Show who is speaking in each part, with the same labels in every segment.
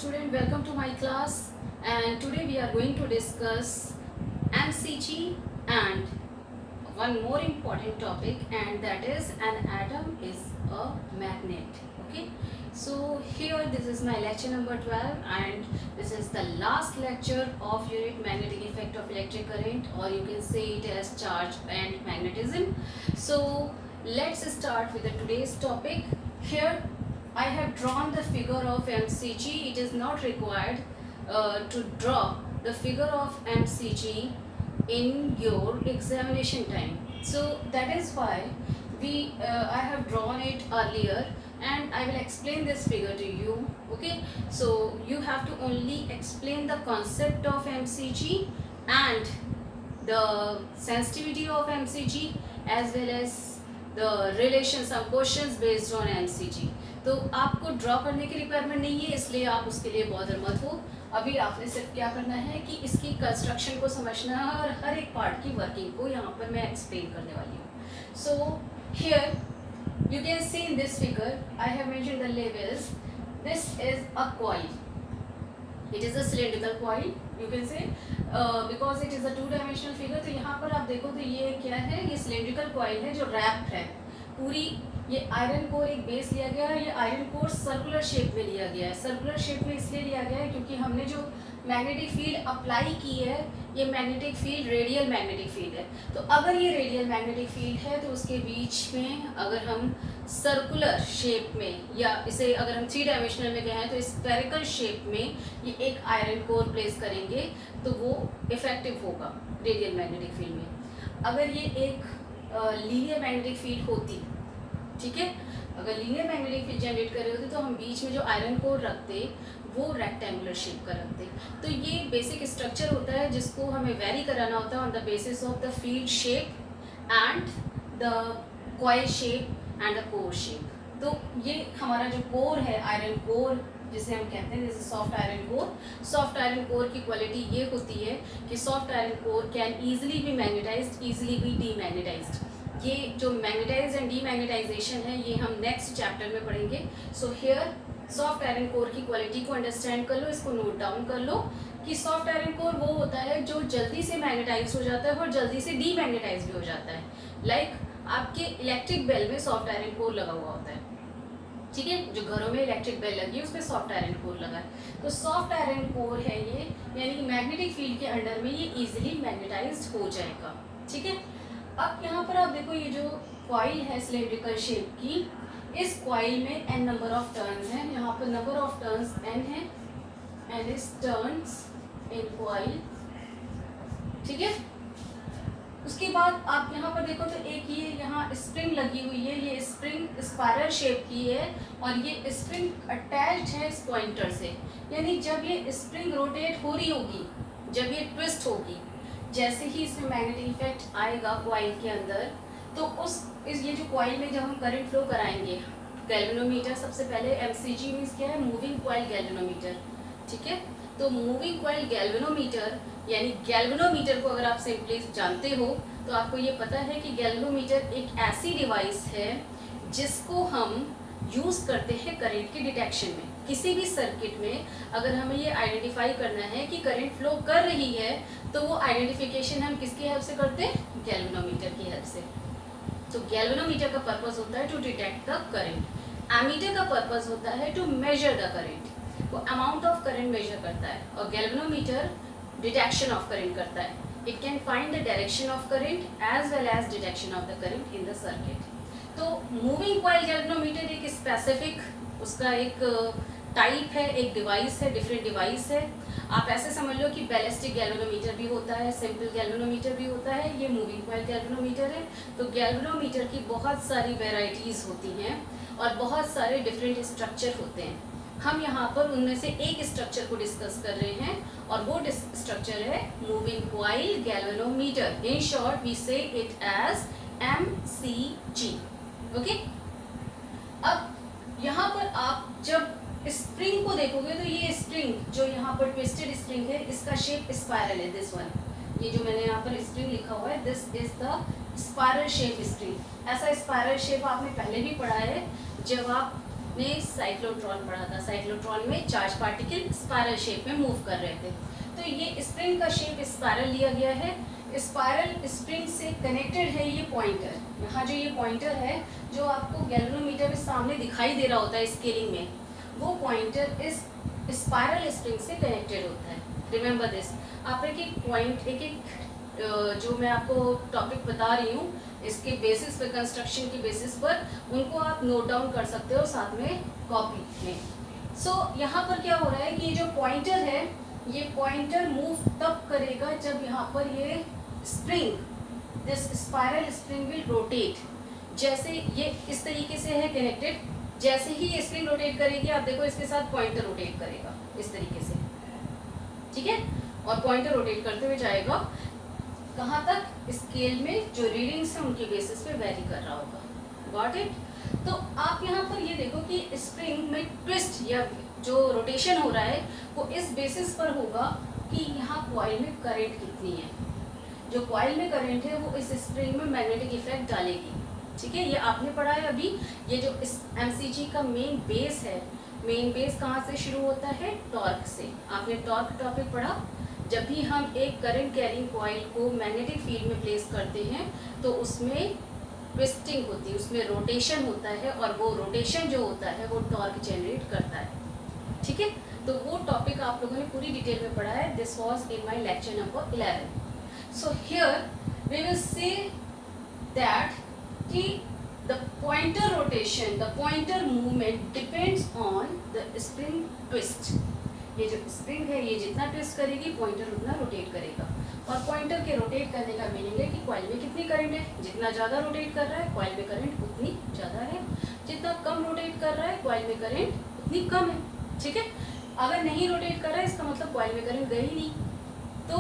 Speaker 1: student, welcome to my class, and today we are going to discuss MCG and one more important topic, and that is an atom is a magnet. Okay, so here this is my lecture number 12 and this is the last lecture of unit magnetic effect of electric current, or you can say it as charge and magnetism. So let's start with the today's topic. Here I have drawn the figure of MCG. It is not required to draw the figure of MCG in your examination time. So that is why I have drawn it earlier, and I will explain this figure to you. Okay, so you have to only explain the concept of MCG and the sensitivity of MCG as well as the relation, some questions based on MCG. तो आपको draw करने की requirement नहीं है, इसलिए आप उसके लिए बॉदर मत हो. अभी आपने सिर्फ क्या करना है कि इसकी कंस्ट्रक्शन को समझना है और हर एक पार्ट की वर्किंग को यहाँ पर मैं एक्सप्लेन करने वाली हूँ. So here you can see in this figure I have mentioned the labels. This is a coil. It is a cylindrical coil, you can say, because it is a two-dimensional figure. तो यहाँ पर आप देखो तो ये क्या है, ये cylindrical coil है जो wrapped है पूरी. ये आयरन कोर एक बेस लिया गया है. ये आयरन कोर सर्कुलर शेप में लिया गया है. सर्कुलर शेप में इसलिए लिया गया है क्योंकि हमने जो मैग्नेटिक फील्ड अप्लाई की है, ये magnetic field radial magnetic field है. तो अगर ये रेडियल मैग्नेटिक फील्ड है तो उसके बीच में अगर हम सर्कुलर शेप में, या इसे अगर हम थ्री डायमेंशनल में कहें तो स्फेरिकल शेप में ये एक आयरन कोर प्लेस करेंगे तो वो इफेक्टिव होगा रेडियल मैग्नेटिक फील्ड में. अगर ये एक लीनियर मैग्नेटिक फील्ड होती, ठीक है, अगर लीनियर मैग्नेटिक फील्ड जनरेट कर रहे होते तो हम बीच में जो आयरन कोर रखते वो रेक्टेंगुलर शेप का रखते. तो ये बेसिक स्ट्रक्चर होता है जिसको हमें वेरी कराना होता है on the basis of the field shape and the coil shape and the core shape. तो ये हमारा जो कोर है, आयरन कोर जिसे हम कहते हैं, जैसे soft iron core. Soft iron core की क्वालिटी ये होती है कि soft iron core can easily be magnetized, easily be demagnetized. ये जो मैग्नेटाइज एंड डीमैग्नेटाइजेशन है ये हम नेक्स्ट चैप्टर में पढ़ेंगे. So here soft iron core की क्वालिटी को अंडरस्टैंड कर लो, इसको नोट डाउन कर लो कि सॉफ्ट आयरन कोर वो होता है जो जल्दी से मैग्नेटाइज हो जाता है और जल्दी से डीमैग्नेटाइज भी हो जाता है. लाइक आपके इलेक्ट्रिक बेल में सॉफ्ट आयरन कोर लगा हुआ होता है, ठीक है, जो घरों में इलेक्ट्रिक बेल लगी है उसमें सॉफ्ट आयरन कोर लगा है. तो सॉफ्ट आयरन कोर है ये, यानी कि मैग्नेटिक फील्ड के अंडर में ये ईजिली मैग्नेटाइज्ड हो जाएगा. ठीक है, अब यहाँ पर आप देखो ये जो कॉइल है सिलेंड्रिकल शेप की, इस कॉइल में n नंबर ऑफ टर्न्स हैं. यहाँ पर नंबर ऑफ टर्न्स n है, n is turns in coil. ठीक है, उसके बाद आप यहाँ पर देखो तो एक ये यहाँ स्प्रिंग लगी हुई है. ये स्प्रिंग स्पाइरल शेप की है और ये स्प्रिंग अटैच्ड है इस पॉइंटर से. यानी जब ये स्प्रिंग रोटेट हो रही होगी, जब ये ट्विस्ट होगी, जैसे ही इसमें मैग्नेटिक इफेक्ट आएगा कॉइल के अंदर, तो ये जो कॉइल में जब हम करंट फ्लो कराएंगे, गैल्वेनोमीटर सबसे पहले, एमसीजी मींस क्या है, मूविंग कॉइल गैल्वेनोमीटर. ठीक है, तो मूविंग कॉइल गैल्वेनोमीटर यानी गैल्वेनोमीटर को अगर आप सिंपली जानते हो तो आपको ये पता है कि गैल्वेनोमीटर एक ऐसी डिवाइस है जिसको हम यूज़ करते हैं करंट के डिटेक्शन में. किसी भी सर्किट में अगर हमें ये आइडेंटिफाई करना है कि करंट फ्लो कर रही है तो वो आइडेंटिफिकेशन हम किसकी हेल्प से करते हैं, गैल्वेनोमीटर की हेल्प से. तो गैल्वेनोमीटर का पर्पस होता है to detect the current. Ammeter का पर्पस होता है टू मेजर द करंट, वो अमाउंट ऑफ करंट मेजर करता है, और गैल्वेनोमीटर डिटेक्शन ऑफ करंट करता है. It can find the direction of current as well as detection of the current in the circuit. तो मूविंग कॉइल गैल्वेनोमीटर एक specific उसका एक टाइप है, एक डिवाइस है, डिफरेंट डिवाइस है. आप ऐसे समझ लो कि बैलिस्टिक गैल्वेनोमीटर भी होता है, सिंपल गैल्वेनोमीटर भी होता है, ये मूविंग कॉइल गैल्वेनोमीटर है. तो गैल्वेनोमीटर की बहुत सारी वेराइटीज़ होती हैं और बहुत सारे डिफरेंट स्ट्रक्चर होते हैं. हम यहाँ पर उनमें से एक स्ट्रक्चर को डिस्कस कर रहे हैं और वो स्ट्रक्चर है moving coil galvanometer. In short we say it as MCG. Okay, अब यहाँ पर आप जब स्प्रिंग को देखोगे तो ये स्प्रिंग जो यहाँ पर ट्विस्टेड स्प्रिंग है, इसका शेप स्पाइरल है. दिस वन, ये जो मैंने यहाँ पर स्प्रिंग लिखा हुआ है, this is the spiral shape spring. ऐसा स्पाइरल शेप आपने पहले भी पढ़ा है जब आप आपने साइक्लोट्रॉन पढ़ा था। साइक्लोट्रॉन में चार्ज पार्टिकल स्पाइरल शेप में मूव कर रहे थे। तो ये स्प्रिंग का शेप स्पाइरल लिया गया है। स्पाइरल स्प्रिंग से कनेक्टेड है ये पॉइंटर। यहाँ जो ये पॉइंटर है जो आपको गैल्वेनोमीटर में सामने दिखाई दे रहा होता है स्केलिंग में, वो पॉइंटर इस स्पाइरल स्प्रिंग से कनेक्टेड होता है। Remember this. आप एक पॉइंट एक जो मैं आपको टॉपिक बता रही हूँ इसके बेसिस पे, कंस्ट्रक्शन की बेसिस पर उनको आप नोट डाउन कर सकते हो साथ में कॉपी में। सो यहाँ पर क्या हो रहा है कि ये जो पॉइंटर है ये पॉइंटर मूव तब करेगा जब यहाँ पर ये spring, this spiral spring will rotate. जैसे ये इस तरीके से है कनेक्टेड, जैसे ही ये स्प्रिंग रोटेट करेगी आप देखो इसके साथ पॉइंटर रोटेट करेगा इस तरीके से, ठीक है। और पॉइंटर रोटेट करते हुए जाएगा कहाँ तक, स्केल में जो रीडिंग्स हैं उनके बेसिस पे वेरी कर रहा होगा। Got it. तो आप यहाँ पर ये देखो कि स्प्रिंग में ट्विस्ट या जो रोटेशन हो रहा है वो इस बेसिस पर होगा कि यहाँ कॉइल में करंट कितनी है। जो कॉइल में करंट है वो इस स्प्रिंग में मैग्नेटिक इफेक्ट डालेगी, ठीक है। ये आपने पढ़ा है अभी। ये जो इस MCG का मेन बेस है, मेन बेस कहाँ से शुरू होता है, टॉर्क से। आपने टॉर्क टॉपिक पढ़ा। जब भी हम एक करंट कैरिंग कॉइल को मैग्नेटिक फील्ड में प्लेस करते हैं तो उसमें ट्विस्टिंग होती है, उसमें रोटेशन होता है और वो रोटेशन जो होता है वो टॉर्क जनरेट करता है, ठीक है। तो वो टॉपिक आप लोगों ने पूरी डिटेल में पढ़ा है। This was in my lecture number 11। So here we will say that कि the pointer rotation, the pointer movement depends on the spring twist. ये जो स्प्रिंग है ये जितना ट्विस्ट करेगी पॉइंटर उतना रोटेट करेगा। और पॉइंटर के रोटेट करने का मीनिंग है कि कॉइल में कितनी करंट है। जितना ज़्यादा रोटेट कर रहा है कॉइल में करंट उतनी ज़्यादा है, जितना कम रोटेट कर रहा है कॉइल में करंट उतनी कम है, ठीक है। अगर नहीं रोटेट कर रहा है इसका मतलब कॉइल में करंट गई नहीं। तो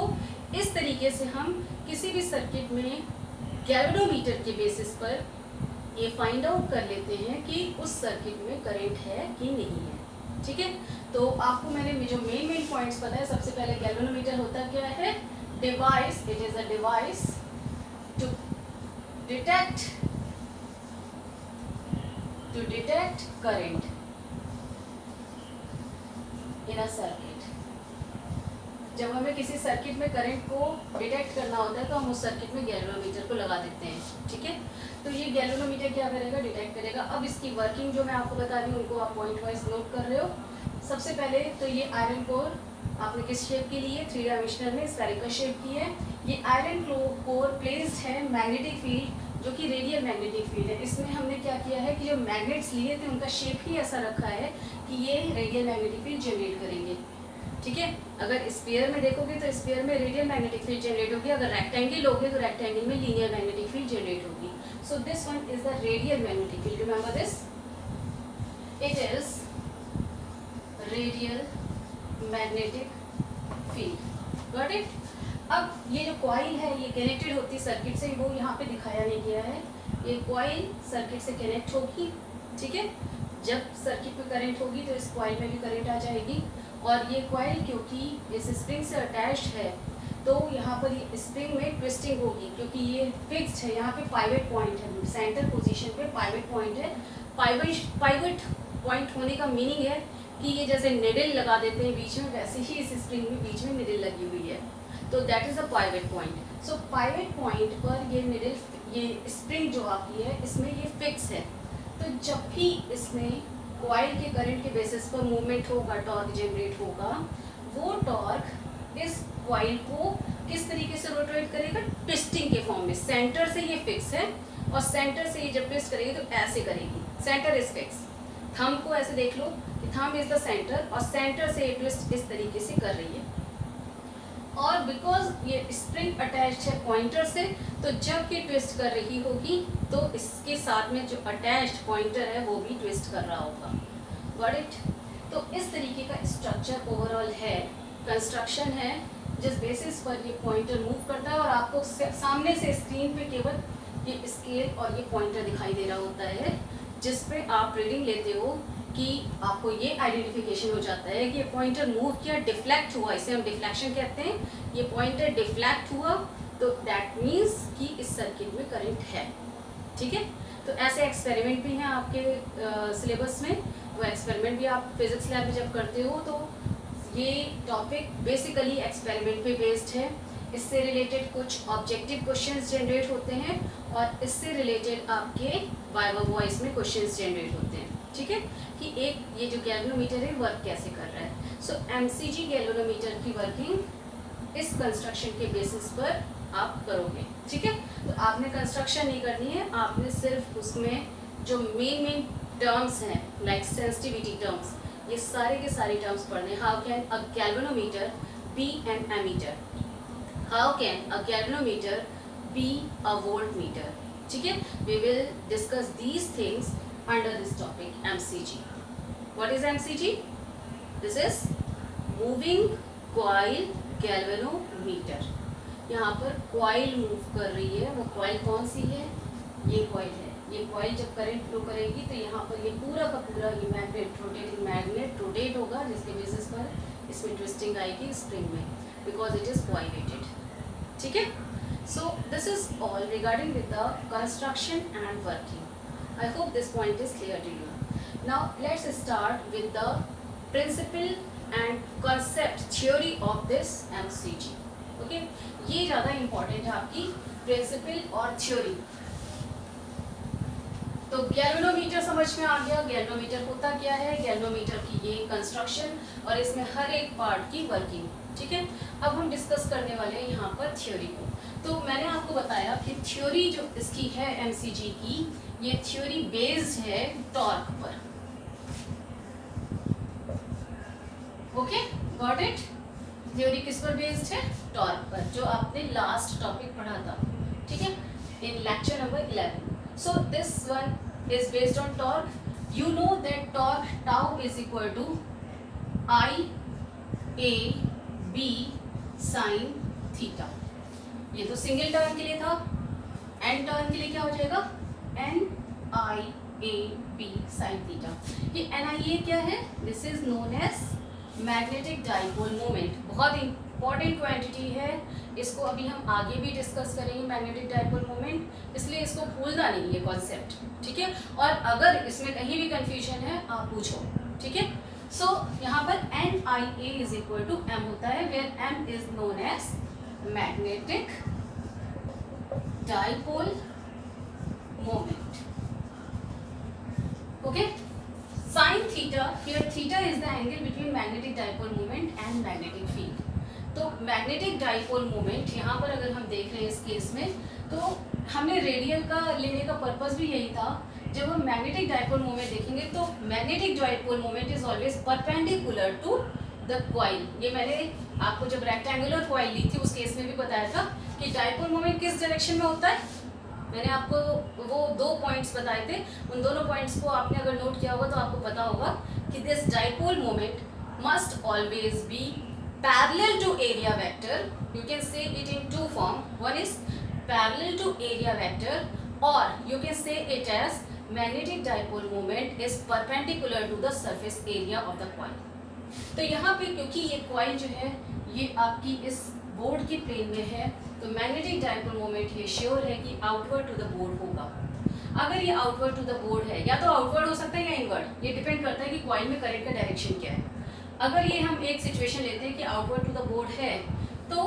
Speaker 1: इस तरीके से हम किसी भी सर्किट में गैल्वेनोमीटर के बेसिस पर ये फाइंड आउट कर लेते हैं कि उस सर्किट में करंट है कि नहीं है, ठीक है। तो आपको मैंने जो मेन पॉइंट्स बताए, सबसे पहले गैल्वेनोमीटर होता क्या है, device, it is a device to detect current in a circuit. जब हमें किसी सर्किट में करंट को डिटेक्ट करना होता है तो हम उस सर्किट में गैल्वेनोमीटर को लगा देते हैं, ठीक है। तो ये गैल्वेनोमीटर क्या करेगा, डिटेक्ट करेगा। अब इसकी वर्किंग जो मैं आपको बता रही हूँ उनको आप पॉइंट वाइज नोट कर रहे हो। सबसे पहले तो ये आयरन कोर आपने किस शेप की ली है, 3 डायमेंशनल में स्फेरिकल शेप की है। ये आयरन कोर प्लेस्ड है मैग्नेटिक फील्ड जो कि रेडियल मैग्नेटिक फील्ड है। इसमें हमने क्या किया है कि जो मैग्नेट्स लिए थे उनका शेप ही ऐसा रखा है कि ये रेडियल मैग्नेटिक फील्ड जनरेट करेंगे, ठीक है। अगर स्फीयर में देखोगे तो स्फीयर में रेडियल मैग्नेटिक फील्ड जनरेट होगी। अगर रेक्टेंगल लोगे तो रेक्टेंगल में लीनियर मैग्नेटिक फील्ड जनरेट होगी। सो this one is the radial magnetic field. Remember this, it is radial magnetic field. Got it. अब ये जो कॉइल है ये कनेक्टेड होती है सर्किट से, वो यहाँ पे दिखाया नहीं गया है। ये कॉइल सर्किट से कनेक्ट होगी, ठीक है। जब सर्किट में करंट होगी तो इस कॉइल में भी करंट आ जाएगी। और ये कॉइल क्योंकि इस स्प्रिंग से अटैच्ड है तो यहाँ पर ये स्प्रिंग में ट्विस्टिंग होगी क्योंकि ये फिक्स्ड है। यहाँ पे पाइवट पॉइंट है, सेंटर पोजीशन पे पाइवट पॉइंट है। पाइवट पॉइंट होने का मीनिंग है कि ये जैसे निडल लगा देते हैं बीच में, वैसे ही इस स्प्रिंग में बीच में निडल लगी हुई है, तो that is a pivot point. So pivot point पर ये निडल, ये स्प्रिंग जो आपकी है इसमें ये फिक्स है। तो जब भी इसमें कॉइल के करंट के बेसिस पर मूवमेंट होगा, टॉर्क जनरेट होगा, वो टॉर्क इस कॉइल को किस तरीके से रोटेट करेगा, ट्विस्टिंग के फॉर्म में। सेंटर से ये फिक्स है और सेंटर से ये जब ट्विस्ट करेगी तो ऐसे करेगी, सेंटर इज फिक्स। थंब को ऐसे देख लो कि थंब इज द सेंटर और सेंटर से ये ट्विस्ट इस तरीके से कर रही है। और बिकॉज ये स्प्रिंग अटैच्ड है पॉइंटर से, तो जब ये ट्विस्ट कर रही होगी तो इसके साथ में जो अटैच्ड पॉइंटर है वो भी ट्विस्ट कर रहा होगा। Got it. तो इस तरीके का स्ट्रक्चर ओवरऑल है, कंस्ट्रक्शन है, जिस बेसिस पर ये पॉइंटर मूव करता है। और आपको सामने से स्क्रीन पे केवल ये स्केल और ये पॉइंटर दिखाई दे रहा होता है, जिस पे आप रीडिंग लेते हो कि आपको ये आइडेंटिफिकेशन हो जाता है कि ये पॉइंटर मूव किया, डिफ्लेक्ट हुआ, इसे हम डिफ्लेक्शन कहते हैं। ये पॉइंटर डिफ्लेक्ट हुआ तो दैट मीन्स कि इस सर्किट में करंट है, ठीक है। तो ऐसे एक्सपेरिमेंट भी हैं आपके सिलेबस में, वो एक्सपेरिमेंट भी आप फिजिक्स लैब में जब करते हो तो ये टॉपिक बेसिकली एक्सपेरिमेंट पे बेस्ड है। इससे रिलेटेड कुछ ऑब्जेक्टिव क्वेश्चंस जनरेट होते हैं और इससे रिलेटेड आपके वाइवा वॉइस में क्वेश्चंस जनरेट होते हैं, ठीक है, कि एक ये जो गैल्वेनोमीटर है वर्क कैसे कर रहा है। सो एमसीजी गैल्वेनोमीटर की वर्किंग इस कंस्ट्रक्शन के बेसिस पर आप करोगे, ठीक है। तो आपने कंस्ट्रक्शन नहीं करनी है, आपने सिर्फ उसमें जो मेन टर्म्स हैं लाइक सेंसिटिविटी टर्म्स, ये सारे के सारे टर्म्स पढ़ने। How can a galvanometer be an ammeter, how can a galvanometer be a voltmeter, ठीक है। We will discuss these things under this topic MCG. What is MCG? This is moving coil galvanometer. यहाँ पर coil move कर रही है, वो coil कौन सी है? ये कॉइल है। ये कॉइल जब करंट फ्लो करेगी तो यहाँ पर ये पूरा का पूरा ये मैग्नेट, रोटेटिंग मैग्नेट रोटेट होगा, जिसके बेसिस पर इसमें ट्विस्टिंग आएगी स्प्रिंग में, बिकॉज इट इज कॉइलेटेड, ठीक है। So this is all regarding with the construction and working. I hope this point is clear to you. Now let's start with the principle and concept theory of this MCG. Okay, ये ज़्यादा important है आपकी principal और theory. तो galvanometer समझ में आ गया, galvanometer होता क्या है, गैल्वेनोमीटर की ये कंस्ट्रक्शन और इसमें हर एक पार्ट की वर्किंग, ठीक है। अब हम डिस्कस करने वाले हैं यहाँ पर थ्योरी को। तो मैंने आपको बताया कि थ्योरी जो इसकी है एमसीजी की, ये थ्योरी बेस्ड है टॉर्क पर। Okay, got it. थ्योरी किस पर बेस्ड है? टॉर्क पर, जो आपने लास्ट टॉपिक पढ़ा था, ठीक है, इन lecture number 11। So this one is based on torque. You know that torque tau is equal to I a b sin theta. ये तो सिंगल टर्म के लिए था, एन टर्म के लिए क्या हो जाएगा? N I A B sine theta. ये एन आई ए क्या है? This is known as magnetic dipole moment. बहुत इंपॉर्टेंट क्वांटिटी है, इसको अभी हम आगे भी डिस्कस करेंगे मैग्नेटिक डाइपोल मोमेंट, इसलिए इसको भूलना नहीं ये कॉन्सेप्ट, ठीक है। और अगर इसमें कहीं भी कंफ्यूजन है आप पूछो, ठीक है। सो यहाँ पर N I A is equal to M होता है, where M is known as magnetic dipole moment. Okay, sin theta, here theta is the angle between magnetic dipole moment and magnetic field. तो magnetic dipole moment यहाँ पर अगर हम देख रहे हैं इस केस में, तो हमने रेडियल का लेने का पर्पस भी यही था। जब हम मैग्नेटिक डाइपोल मोमेंट देखेंगे तो magnetic dipole moment is always perpendicular to the coil. ये मैंने आपको जब रेक्टेंगुलर कॉइल ली थी उस केस में भी बताया था कि डाइपोल मोमेंट किस डायरेक्शन में होता है। मैंने आपको वो 2 पॉइंट्स बताए थे, उन दोनों पॉइंट्स को आपने अगर नोट किया होगा तो आपको पता होगा कि this dipole moment must always be parallel to area vector. You can say it in 2 form, one is parallel to area vector और you can say it as magnetic dipole moment is perpendicular to the surface area of the coil. तो यहाँ पे क्योंकि ये coil जो है ये आपकी इस बोर्ड की प्लेन में है, तो मैग्नेटिक डाइपोल मोमेंट ये श्योर है कि आउटवर्ड टू द बोर्ड होगा। अगर ये आउटवर्ड टू द बोर्ड है, या तो आउटवर्ड हो सकता है या इनवर्ड, ये डिपेंड करता है कि कॉइल में करंट का डायरेक्शन क्या है। अगर ये हम एक सिचुएशन लेते हैं कि आउटवर्ड टू द बोर्ड है, तो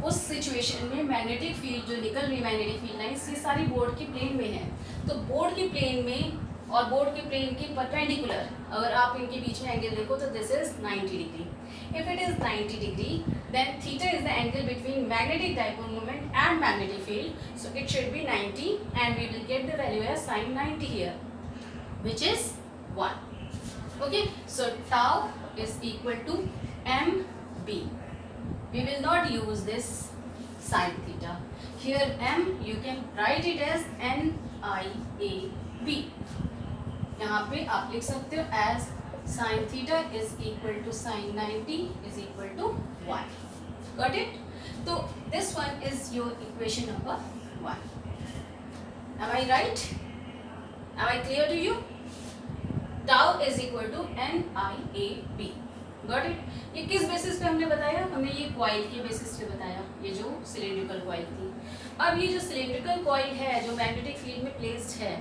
Speaker 1: उस सिचुएशन में मैग्नेटिक फील्ड जो निकल रही मैग्नेटिक फील्ड लाइन्स ये सारी बोर्ड की प्लेन में है। तो बोर्ड की प्लेन में और बोर्ड के प्लेन की परपेंडिकुलर अगर आप इनके बीच में एंगल देखो तो this is 90 degree. If it is 90 degree, then theta is the angle between magnetic dipole moment and magnetic field. So it should be 90, and we will get the value as sin 90 here, which is 1. Okay, so tau is equal to mb. We will not use this sin theta. Here m you can write it as NIAB. यहाँ पे आप लिख सकते हो as sin theta is equal to sin 90 is equal to 1. Got it? So this one is your equation number 1. Am I right? Am I clear to you? Tau is equal to NIAB. Got it? ये किस basis पे हमने बताया? हमने ये coil के basis पे बताया, ये जो सिलेंड्रिकल कॉइल थी। अब ये जो सिलेंड्रिकल कॉइल है जो मैग्नेटिक फील्ड में प्लेस्ड है,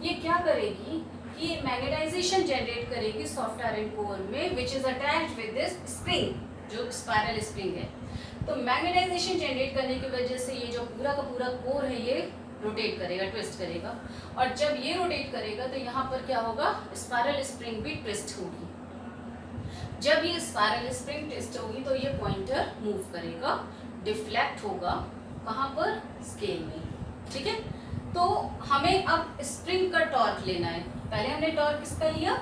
Speaker 1: ये क्या करेगी कि मैग्नेटाइजेशन जनरेट करेगी सॉफ्ट आयरन कोर में which is attached with this spring, जो स्पाइरल स्प्रिंग है। तो मैग्नेटाइजेशन जनरेट करने की वजह से ये जो पूरा का पूरा कोर है ये रोटेट करेगा, ट्विस्ट करेगा, और जब ये रोटेट करेगा तो यहाँ पर क्या होगा, स्पाइरल स्प्रिंग भी ट्विस्ट होगी। जब ये स्पाइरल स्प्रिंग ट्विस्ट होगी तो ये पॉइंटर मूव करेगा, डिफ्लेक्ट होगा, कहाँ पर, स्केल में, ठीक है। तो हमें अब स्प्रिंग का टॉर्क लेना है। पहले हमने टॉर्क किसका लिया,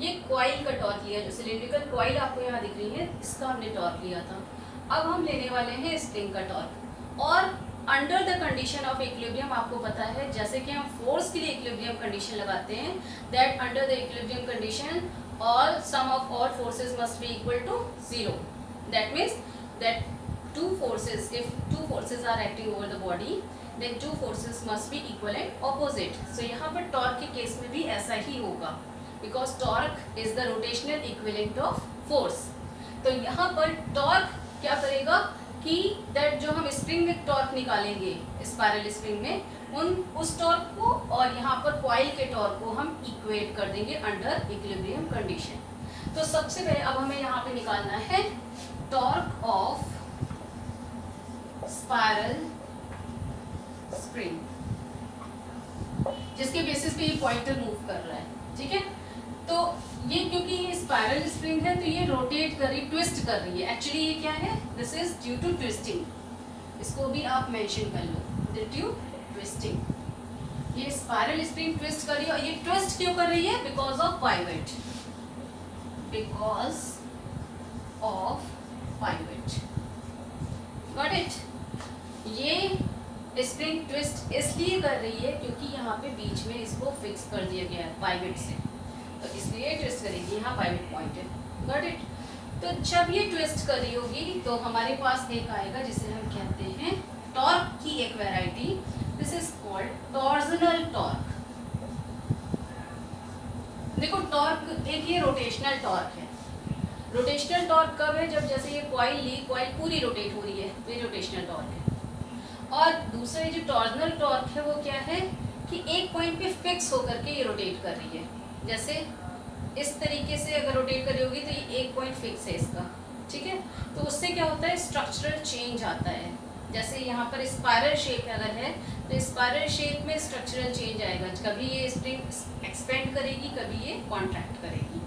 Speaker 1: ये कॉइल का टॉर्क लिया, जो सिलिंड्रिकल कॉइल आपको यहाँ दिख रही है, इसका हमने टॉर्क लिया था। अब हम लेने वाले हैं स्प्रिंग का टॉर्क। और under the condition of equilibrium, आपको पता है जैसे कि हम फोर्स के लिए इक्विलिब्रियम कंडीशन लगाते हैं, that under the equilibrium condition all sum of all forces must be equal to 0. That means that two forces, if two forces are acting over the body, then two forces must be equal and opposite. So यहाँ पर torque के case में भी ऐसा ही होगा, because torque is the rotational equivalent of force. तो यहाँ पर टॉर्क क्या करेगा कि दैट जो हम स्प्रिंग में टॉर्क निकालेंगे स्पाइरल स्प्रिंग में, उस टॉर्क को और यहाँ पर कॉइल के टॉर्क को हम इक्वेट कर देंगे अंडर इक्विलिब्रियम कंडीशन। तो सबसे पहले अब हमें यहाँ पे निकालना है टॉर्क ऑफ स्पाइरल स्प्रिंग, जिसके बेसिस पे ये पॉइंटर मूव कर रहा है, ठीक है। तो ये क्योंकि ये स्पाइरल स्प्रिंग है तो ये रोटेट कर रही, ट्विस्ट कर रही है। एक्चुअली ये क्या है, this is due to twisting, इसको भी आप मेंशन कर लो, ड्यू ट्विस्टिंग। ये स्पाइरल स्प्रिंग ट्विस्ट कर रही है, और ये ट्विस्ट क्यों कर रही है, because of pivot, because of pivot, got it. ये स्प्रिंग ट्विस्ट इसलिए कर रही है क्योंकि यहाँ पे बीच में इसको फिक्स कर दिया गया है पाइवट से, तो इसलिए ट्विस्ट करेगी, यहाँ पाइवट पॉइंट है, गॉट इट। तो जब ये ट्विस्ट कर रही होगी तो हमारे पास एक आएगा जिसे हम कहते हैं टॉर्क की एक variety, this is called torsional torque. देखो टॉर्क एक ये रोटेशनल टॉर्क है। रोटेशनल टॉर्क कब है, जब जैसे ये कॉइल ली, कॉइल पूरी रोटेट हो रही है, ये रोटेशनल टॉर्क है। और दूसरे जो टॉर्जनल टॉर्क है वो क्या है कि एक पॉइंट पे फिक्स होकर के ये रोटेट कर रही है। जैसे इस तरीके से अगर रोटेट कर रही होगी तो ये एक पॉइंट फिक्स है इसका, ठीक है। तो उससे क्या होता है, स्ट्रक्चरल चेंज आता है। जैसे यहाँ पर स्पाइरल शेप अगर है तो स्पाइरल शेप में स्ट्रक्चरल चेंज आएगा, कभी ये स्प्रिंग एक्सपेंड करेगी, कभी ये कॉन्ट्रैक्ट करेगी,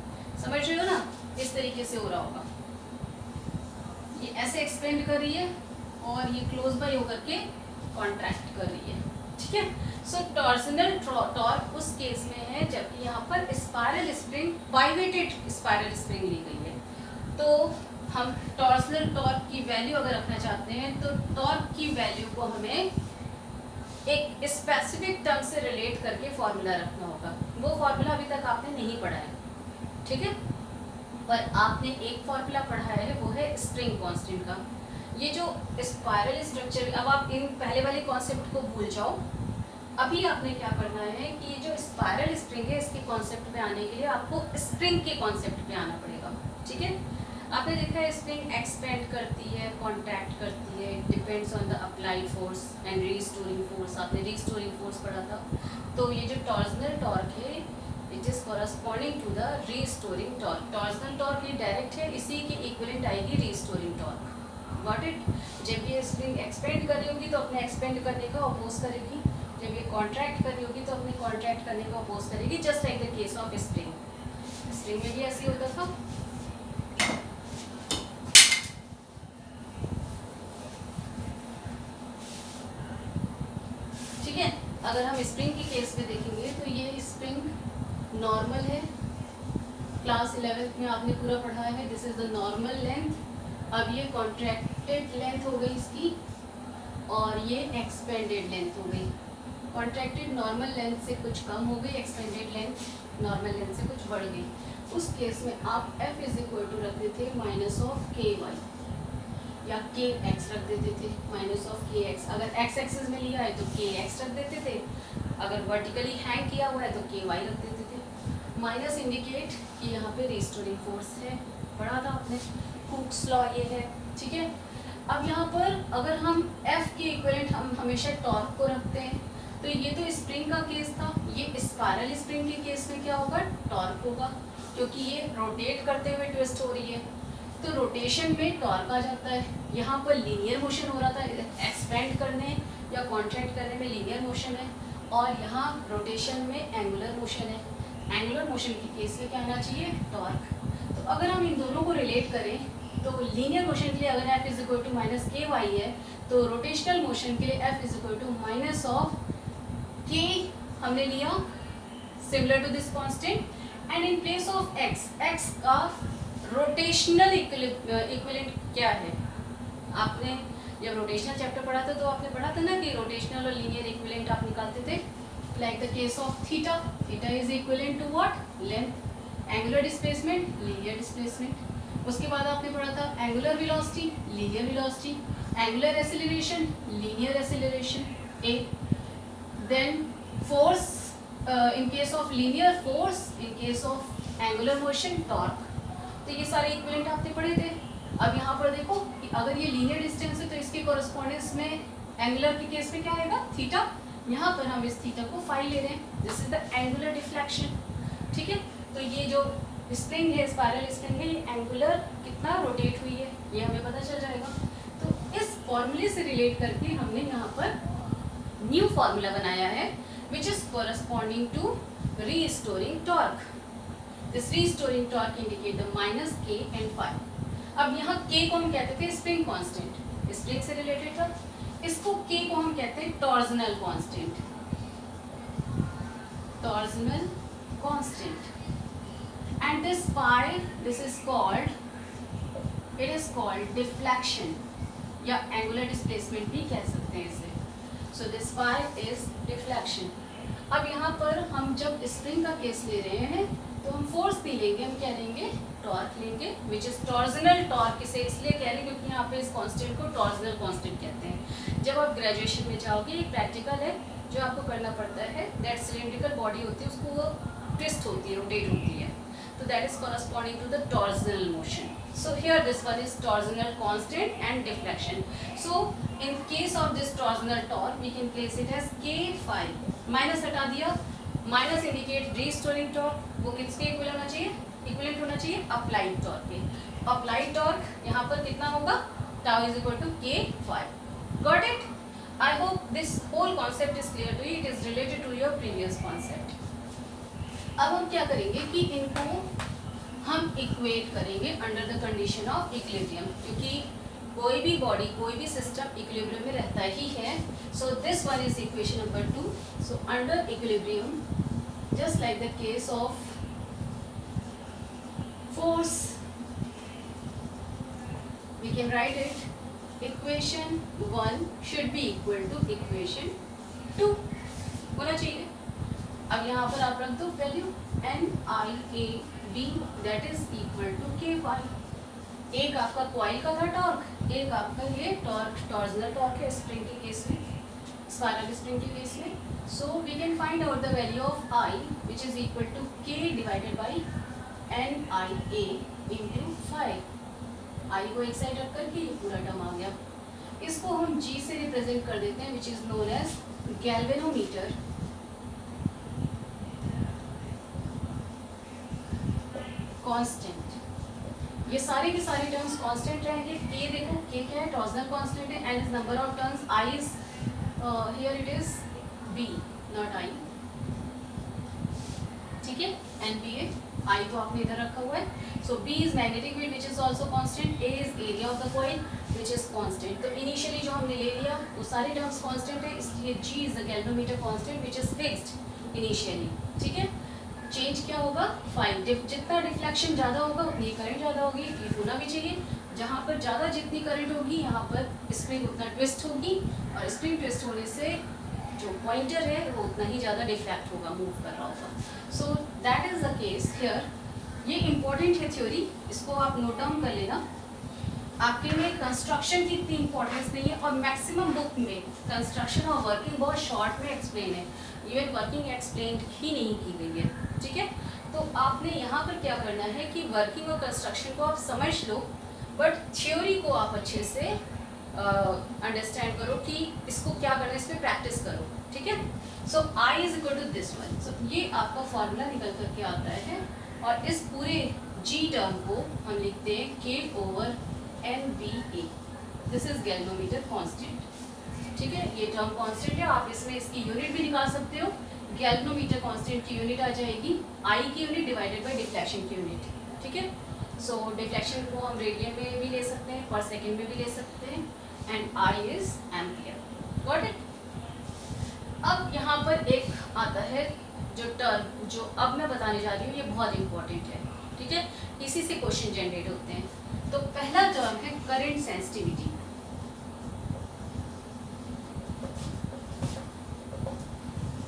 Speaker 1: समझ रहे हो ना। इस तरीके से हो रहा होगा, ये ऐसे एक्सपेंड कर रही है और ये क्लोज बाय होकर के कॉन्ट्रैक्ट कर रही है, ठीक है। सो टॉर्जनल टॉर्क उस केस में है जबकि यहाँ पर स्पाइरल स्प्रिंग, बाइवेटेड स्पाइरल स्प्रिंग ली गई है। तो हम टॉर्जनल टॉर्क की वैल्यू अगर रखना चाहते हैं तो टॉर्क की वैल्यू को हमें एक स्पेसिफिक टर्म से रिलेट करके फॉर्मूला रखना होगा। वो फॉर्मूला अभी तक आपने नहीं पढ़ा है, ठीक है, पर आपने एक फॉर्मूला पढ़ा है, वो है स्प्रिंग कांस्टेंट का। ये जो स्पाइरल स्ट्रक्चर, अब आप इन पहले वाले कॉन्सेप्ट को भूल जाओ, अभी आपने क्या करना है कि ये जो स्पाइरल स्प्रिंग है इसके कॉन्सेप्ट पे आने के लिए आपको स्प्रिंग के कॉन्सेप्ट पे आना पड़ेगा, ठीक है। आपने देखा है स्प्रिंग एक्सपेंड करती है, कॉन्ट्रैक्ट करती है, depends on the applied force and restoring force, आपने रीस्टोरिंग फोर्स पढ़ा था। तो ये जो टॉर्जनल टॉर्क है it is corresponding to the restoring torque. Torsional torque ये डायरेक्ट है, इसी की इक्विवेलेंट आएगी रीस्टोरिंग टॉर्क, गॉट इट। जब ये स्प्रिंग एक्सपेंड कर रही होगी तो अपने एक्सपेंड करने का अपोज करेगी, जब ये कॉन्ट्रैक्ट कर रही होगी तो अपने कॉन्ट्रैक्ट करने का अपोज करेगी, just like the case of spring. Spring में भी ऐसे होता था। ठीक है, अगर हम स्प्रिंग के केस में देखेंगे तो ये स्प्रिंग नॉर्मल है, क्लास 11th में आपने पूरा पढ़ा है, this is the normal length. अब ये कॉन्ट्रैक्टेड लेंथ हो गई इसकी और ये एक्सपेंडेड लेंथ हो गई। कॉन्ट्रैक्टेड नॉर्मल लेंथ से कुछ कम हो गई, एक्सपेंडेड लेंथ नॉर्मल लेंथ से कुछ बढ़ गई। उस केस में आप F इज इक्वल टू रखते थे माइनस ऑफ के वाई या के एक्स रख देते थे, माइनस ऑफ के एक्स। अगर एक्स एक्सिस में लिया है तो के एक्स रख देते थे, अगर वर्टिकली हैंग किया हुआ है तो के वाई रख देते थे। माइनस इंडिकेट कि यहाँ पे रिस्टोरिंग फोर्स है, पढ़ा था आपने, हुक्स लॉ ये है, ठीक है। अब यहाँ पर अगर हम F के इक्विवेलेंट हम हमेशा टॉर्क को रखते हैं, तो ये तो स्प्रिंग का केस था, ये स्पाइरल स्प्रिंग के केस में क्या होगा, टॉर्क होगा, क्योंकि ये रोटेट करते हुए ट्विस्ट हो रही है, तो रोटेशन में टॉर्क आ जाता है। यहाँ पर लीनियर मोशन हो रहा था, एक्सपेंड करने या कॉन्ट्रैक्ट करने में लीनियर मोशन है, और यहाँ रोटेशन में एंगुलर मोशन है। एंगुलर मोशन के केस में क्या आना चाहिए, टॉर्क। तो अगर हम इन दोनों को रिलेट करें तो लीनियर मोशन के लिए अगर f is equal to minus K Y है, तो रोटेशनल मोशन के लिए f is equal to minus of K हमने लिया similar to this constant, and in place of x का रोटेशनल इक्विवेलेंट क्या है। आपने जब रोटेशनल चैप्टर पढ़ा था तो आपने पढ़ा था ना कि रोटेशनल और लीनियर इक्विवेलेंट आप निकालते थे, like the case of theta, theta is equivalent to what, length, angular displacement, linear displacement. उसके बाद आपने पढ़ा था angular velocity, linear velocity, angular acceleration, linear acceleration A, then force in case of linear, force in case of angular motion, torque. तो ये सारे equivalent आपने पढ़े थे। अब यहाँ पर देखो कि अगर ये लीनियर डिस्टेंस है तो इसके कॉरेस्पॉन्डेंस में एंगुलर के केस में क्या आएगा, थीटा। यहाँ पर हम इस थीटा को फाई ले रहे हैं, this is the angular deflection, ठीक है। तो ये जो स्प्रिंग है, स्पाइरल स्प्रिंग है, ये एंगुलर कितना रोटेट हुई है ये हमें पता चल जाएगा। तो इस फॉर्मूले से रिलेट करके हमने यहाँ पर न्यू फॉर्मूला बनाया है, which is corresponding to restoring torque. This restoring torque indicate the minus K and phi. अब यहाँ के को हम कहते थे स्प्रिंग कांस्टेंट, स्प्रिंग से रिलेटेड था। इसको के को हम कहते हैं torsional constant, torsional constant. And this phi, this is called, it is called deflection या angular displacement भी कह सकते हैं इसे। So this phi is deflection। अब यहाँ पर हम जब स्प्रिंग का केस ले रहे हैं तो हम फोर्स भी लेंगे, हम क्या लेंगे, टॉर्क लेंगे, which is torsional torque। इसे इसलिए कह रहे हैं क्योंकि यहाँ पे इस कांस्टेंट को टॉर्जनल कांस्टेंट कहते हैं। जब आप ग्रेजुएशन में जाओगे, एक प्रैक्टिकल है जो आपको करना पड़ता है, दैट सिलिंड्रिकल बॉडी होती है, उसको वो ट्विस्ट होती है, रोटेट होती है, so that is corresponding to the torsional motion. So here this one is torsional constant and deflection. So in case of this torsional torque we can place it as k phi। Minus हटा दिया, minus indicate restoring torque, वो किसके equivalent होना चाहिए, equivalent होना चाहिए applied torque के। Applied torque यहाँ पर कितना होगा, tau is equal to K phi। Got it? I hope this whole concept is clear to you, it is related to your previous concept. अब हम क्या करेंगे कि इनको हम इक्वेट करेंगे under the condition of equilibrium, क्योंकि कोई भी बॉडी, कोई भी सिस्टम इक्विलिब्रियम में रहता ही है। So this one is equation number 2। So under equilibrium, just like the case of force, we can write it, equation 1 should be equal to equation 2 होना चाहिए। अब यहाँ पर आप रख दो value NIAB, that is equal to K Y. एक आपका कॉइल का था टॉर्क, एक आपका ये टॉर्क, टॉर्जनल टॉर्क है स्प्रिंग के केस में, स्पाइरल स्प्रिंग के केस में। सो we can find out the value of I which is equal to K divided by NIA into 5। I को एक साइड रख करके ये पूरा टर्म आ गया। इसको हम G से रिप्रेजेंट कर देते हैं, which is known as galvanometer. Constant, ये सारे के सारे टर्म्स कांस्टेंट रहेंगे। के देखो, के क्या है, टॉर्जनल कांस्टेंट है, N is number of turns. I is here it is B, not I, ठीक है, एनपीए। आई तो आपने इधर रखा हुआ है। So B is magnetic field which is also constant, A is area of the coil which is constant. तो initially जो हमने ले लिया वो सारे टर्म्स कांस्टेंट है, इसलिए G is the galvanometer constant which is fixed initially, ठीक है। चेंज क्या होगा, फाइन, जितना डिफ्लेक्शन ज़्यादा होगा उतनी करंट ज़्यादा होगी, ये होना भी चाहिए। जहाँ पर ज़्यादा जितनी करंट होगी यहाँ पर स्प्रिंग उतना ट्विस्ट होगी, और स्प्रिंग ट्विस्ट होने से जो पॉइंटर है वो उतना ही ज़्यादा डिफ्लेक्ट होगा, मूव कर रहा होगा। So that is the case here. ये इंपॉर्टेंट है थ्योरी, इसको आप नोट डाउन कर लेना। आपके में कंस्ट्रक्शन की इतनी इंपॉर्टेंस नहीं है, और मैक्सिमम बुक में कंस्ट्रक्शन और वर्किंग बहुत शॉर्ट में एक्सप्लेन है, इवन वर्किंग एक्सप्लेन ही नहीं की गई है, ठीक है। तो आपने यहाँ पर क्या करना है कि वर्किंग और कंस्ट्रक्शन को आप समझ लो, बट थ्योरी को आप अच्छे से अंडरस्टैंड करो कि इसको क्या करना है, इस पर प्रैक्टिस करो। ठीक है। So I is equal to this one. So ये आपका फॉर्मूला निकल करके आता है और इस पूरे जी टर्म को हम लिखते हैं K over N B A. This is galvanometer constant. ठीक है, ये टर्म कांस्टेंट है, आप इसमें इसकी यूनिट भी निकाल सकते हो। गैल्वेनोमीटर कांस्टेंट की यूनिट आ जाएगी आई की यूनिट डिवाइडेड बाय डिफ्लेक्शन की यूनिट। ठीक है, सो डिफ्लेक्शन को हम रेडियन में भी ले सकते हैं, पर सेकेंड में भी ले सकते हैं, and I is ampere. Got it. अब यहाँ पर एक आता है जो टर्म जो अब मैं बताने जा रही हूँ, ये बहुत इंपॉर्टेंट है। ठीक है, इसी से क्वेश्चन जनरेट होते हैं। तो पहला टर्म है करंट सेंसिटिविटी।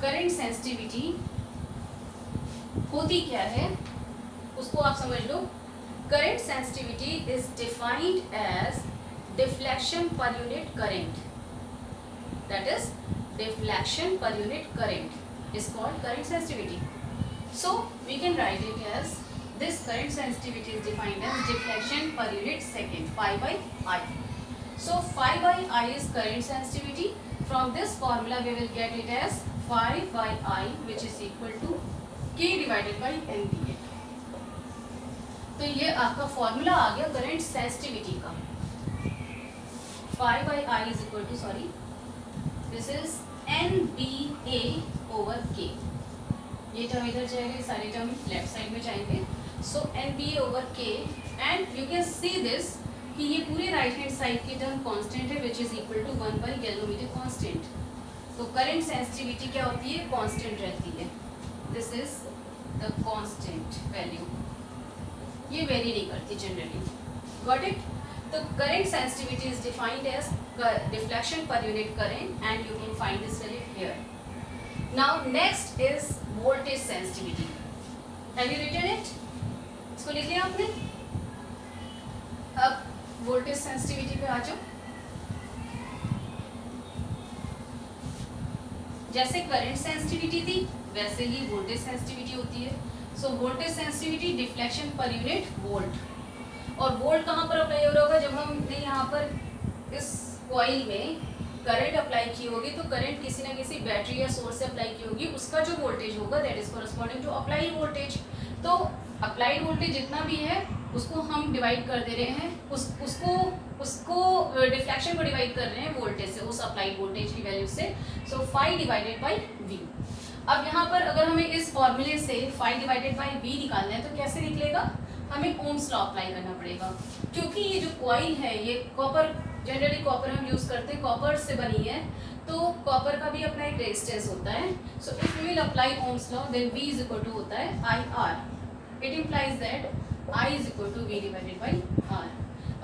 Speaker 1: करंट सेंसिटिविटी होती क्या है उसको आप समझ लो। Current sensitivity is defined as deflection per unit current, that is deflection per unit current is called current sensitivity. So we can write it as this current sensitivity is defined as deflection per unit second phi by I. So phi by I is current sensitivity. From this formula we will get it as phi by I which is equal to K divided by NPA. तो ये आपका formula आ गया current sensitivity का। phi by I is equal to this is NBA over K। ये term इधर जाएगा, सारे टर्म लेफ्ट साइड में जाएंगे। So NBA over K and you can see this कि ये पूरे राइट हैंड साइड की टर्म कांस्टेंट है which is equal to 1 by galvanometer constant. तो करंट सेंसिटिविटी क्या होती है, कांस्टेंट रहती है। This is the constant value, ये वेरी नहीं करती जनरली। Got it. तो current sensitivity is defined as deflection per unit current and you can find this value here. Now next is voltage sensitivity. Have you written it? इसको लिख लिया आपने? अब voltage sensitivity पे आ जाओ। जैसे current sensitivity थी वैसे ही voltage sensitivity होती है। So voltage sensitivity deflection per unit volt। और वोल्ट कहाँ पर अप्लाई हो रहा होगा, जब हमने यहाँ पर इस कॉइल में करंट अप्लाई की होगी तो करंट किसी ना किसी बैटरी या सोर्स से अप्लाई की होगी, उसका जो वोल्टेज होगा that is corresponding to applied voltage. तो अप्लाइड वोल्टेज जितना भी है उसको हम डिवाइड कर दे रहे हैं, उसको डिफ्लेक्शन को डिवाइड कर रहे हैं वोल्टेज से, उस अप्लाइड वोल्टेज की वैल्यू से। So phi divided by V. अब यहाँ पर अगर हमें इस फॉर्मूले से फाई डिवाइडेड बाई वी निकालना है तो कैसे निकलेगा, हमें ओम्स लॉ अप्लाई करना पड़ेगा। क्योंकि ये जो कॉइल है ये कॉपर, जनरली कॉपर हम यूज़ करते हैं, कॉपर से बनी है, तो कॉपर का भी अपना एक रेजिस्टेंस होता है। So if we will apply Ohm's law then V is equal to होता है I R. It implies that I is equal to V divided by R।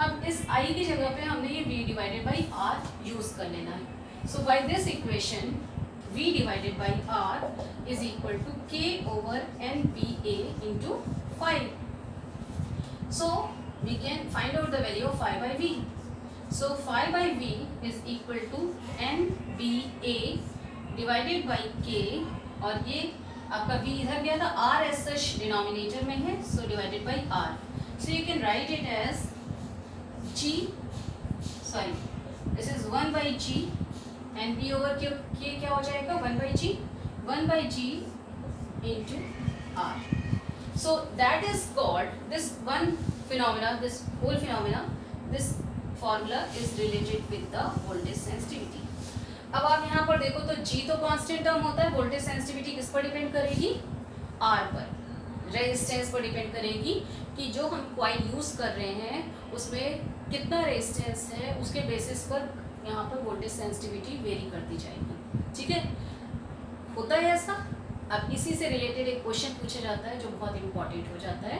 Speaker 1: अब इस I की जगह पे हमने ये V divided by R use कर लेना है। So by this equation V divided by R is equal to K over NBA into 5। So we can find out the value of phi by V. So phi by V is equal to NBA divided by K, और ये आपका V इधर गया था, R as such denominator में है, so divided by R. So you can write it as this is 1 by G and B over K क्या हो जाएगा 1 by G into R. So that is called this one phenomena, this whole phenomena, this formula is related with the voltage sensitivity. अब आप यहाँ पर देखो तो G तो कांस्टेंट टर्म होता है, वोल्टेज सेंसिटिविटी किस पर डिपेंड करेगी, R पर, रेजिस्टेंस पर डिपेंड करेगी कि जो हम कॉइल यूज़ कर रहे हैं उसमें कितना रेजिस्टेंस है, उसके बेसिस पर यहाँ पर वोल्टेज सेंसिटिविटी वेरी करती जाएगी। ठीक है, होता है ऐसा। अब इसी से रिलेटेड एक क्वेश्चन पूछा जाता है जो बहुत इंपॉर्टेंट हो जाता है।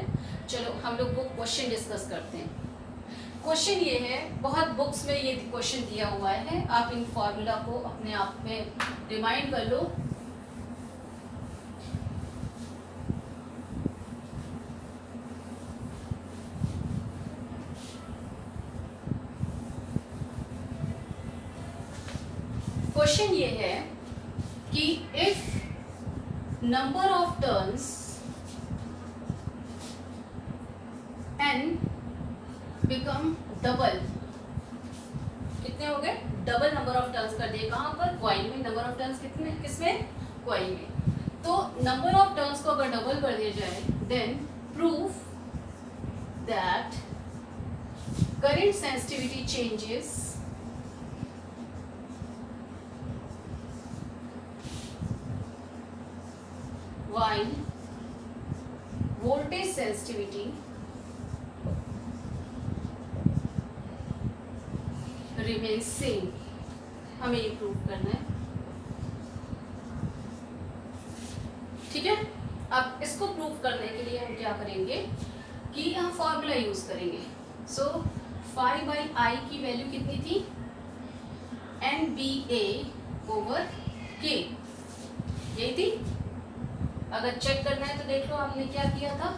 Speaker 1: चलो हम लोग वो क्वेश्चन डिस्कस करते हैं। क्वेश्चन ये है, बहुत बुक्स में ये क्वेश्चन दिया हुआ है, आप इन फॉर्मूला को अपने आप में रिमाइंड कर लो। क्वेश्चन ये है कि if number of turns n become double, कितने हो गए डबल नंबर ऑफ टर्न्स कर दिए। कहाँ पर? कॉइल में। नंबर ऑफ टर्न्स कितने, किसमें? कॉइल में। तो नंबर ऑफ टर्न्स को अगर डबल कर दिया जाए, then prove that current sensitivity changes while voltage sensitivity remains same। हमें ये प्रूव करना है, ठीक है। अब इसको प्रूव करने के लिए हम क्या करेंगे कि यहाँ फॉर्मूला यूज करेंगे। सो फाई बाई आई की वैल्यू कितनी थी? NBA ओवर K, यही थी। अगर चेक करना है तो देख लो आपने क्या किया था।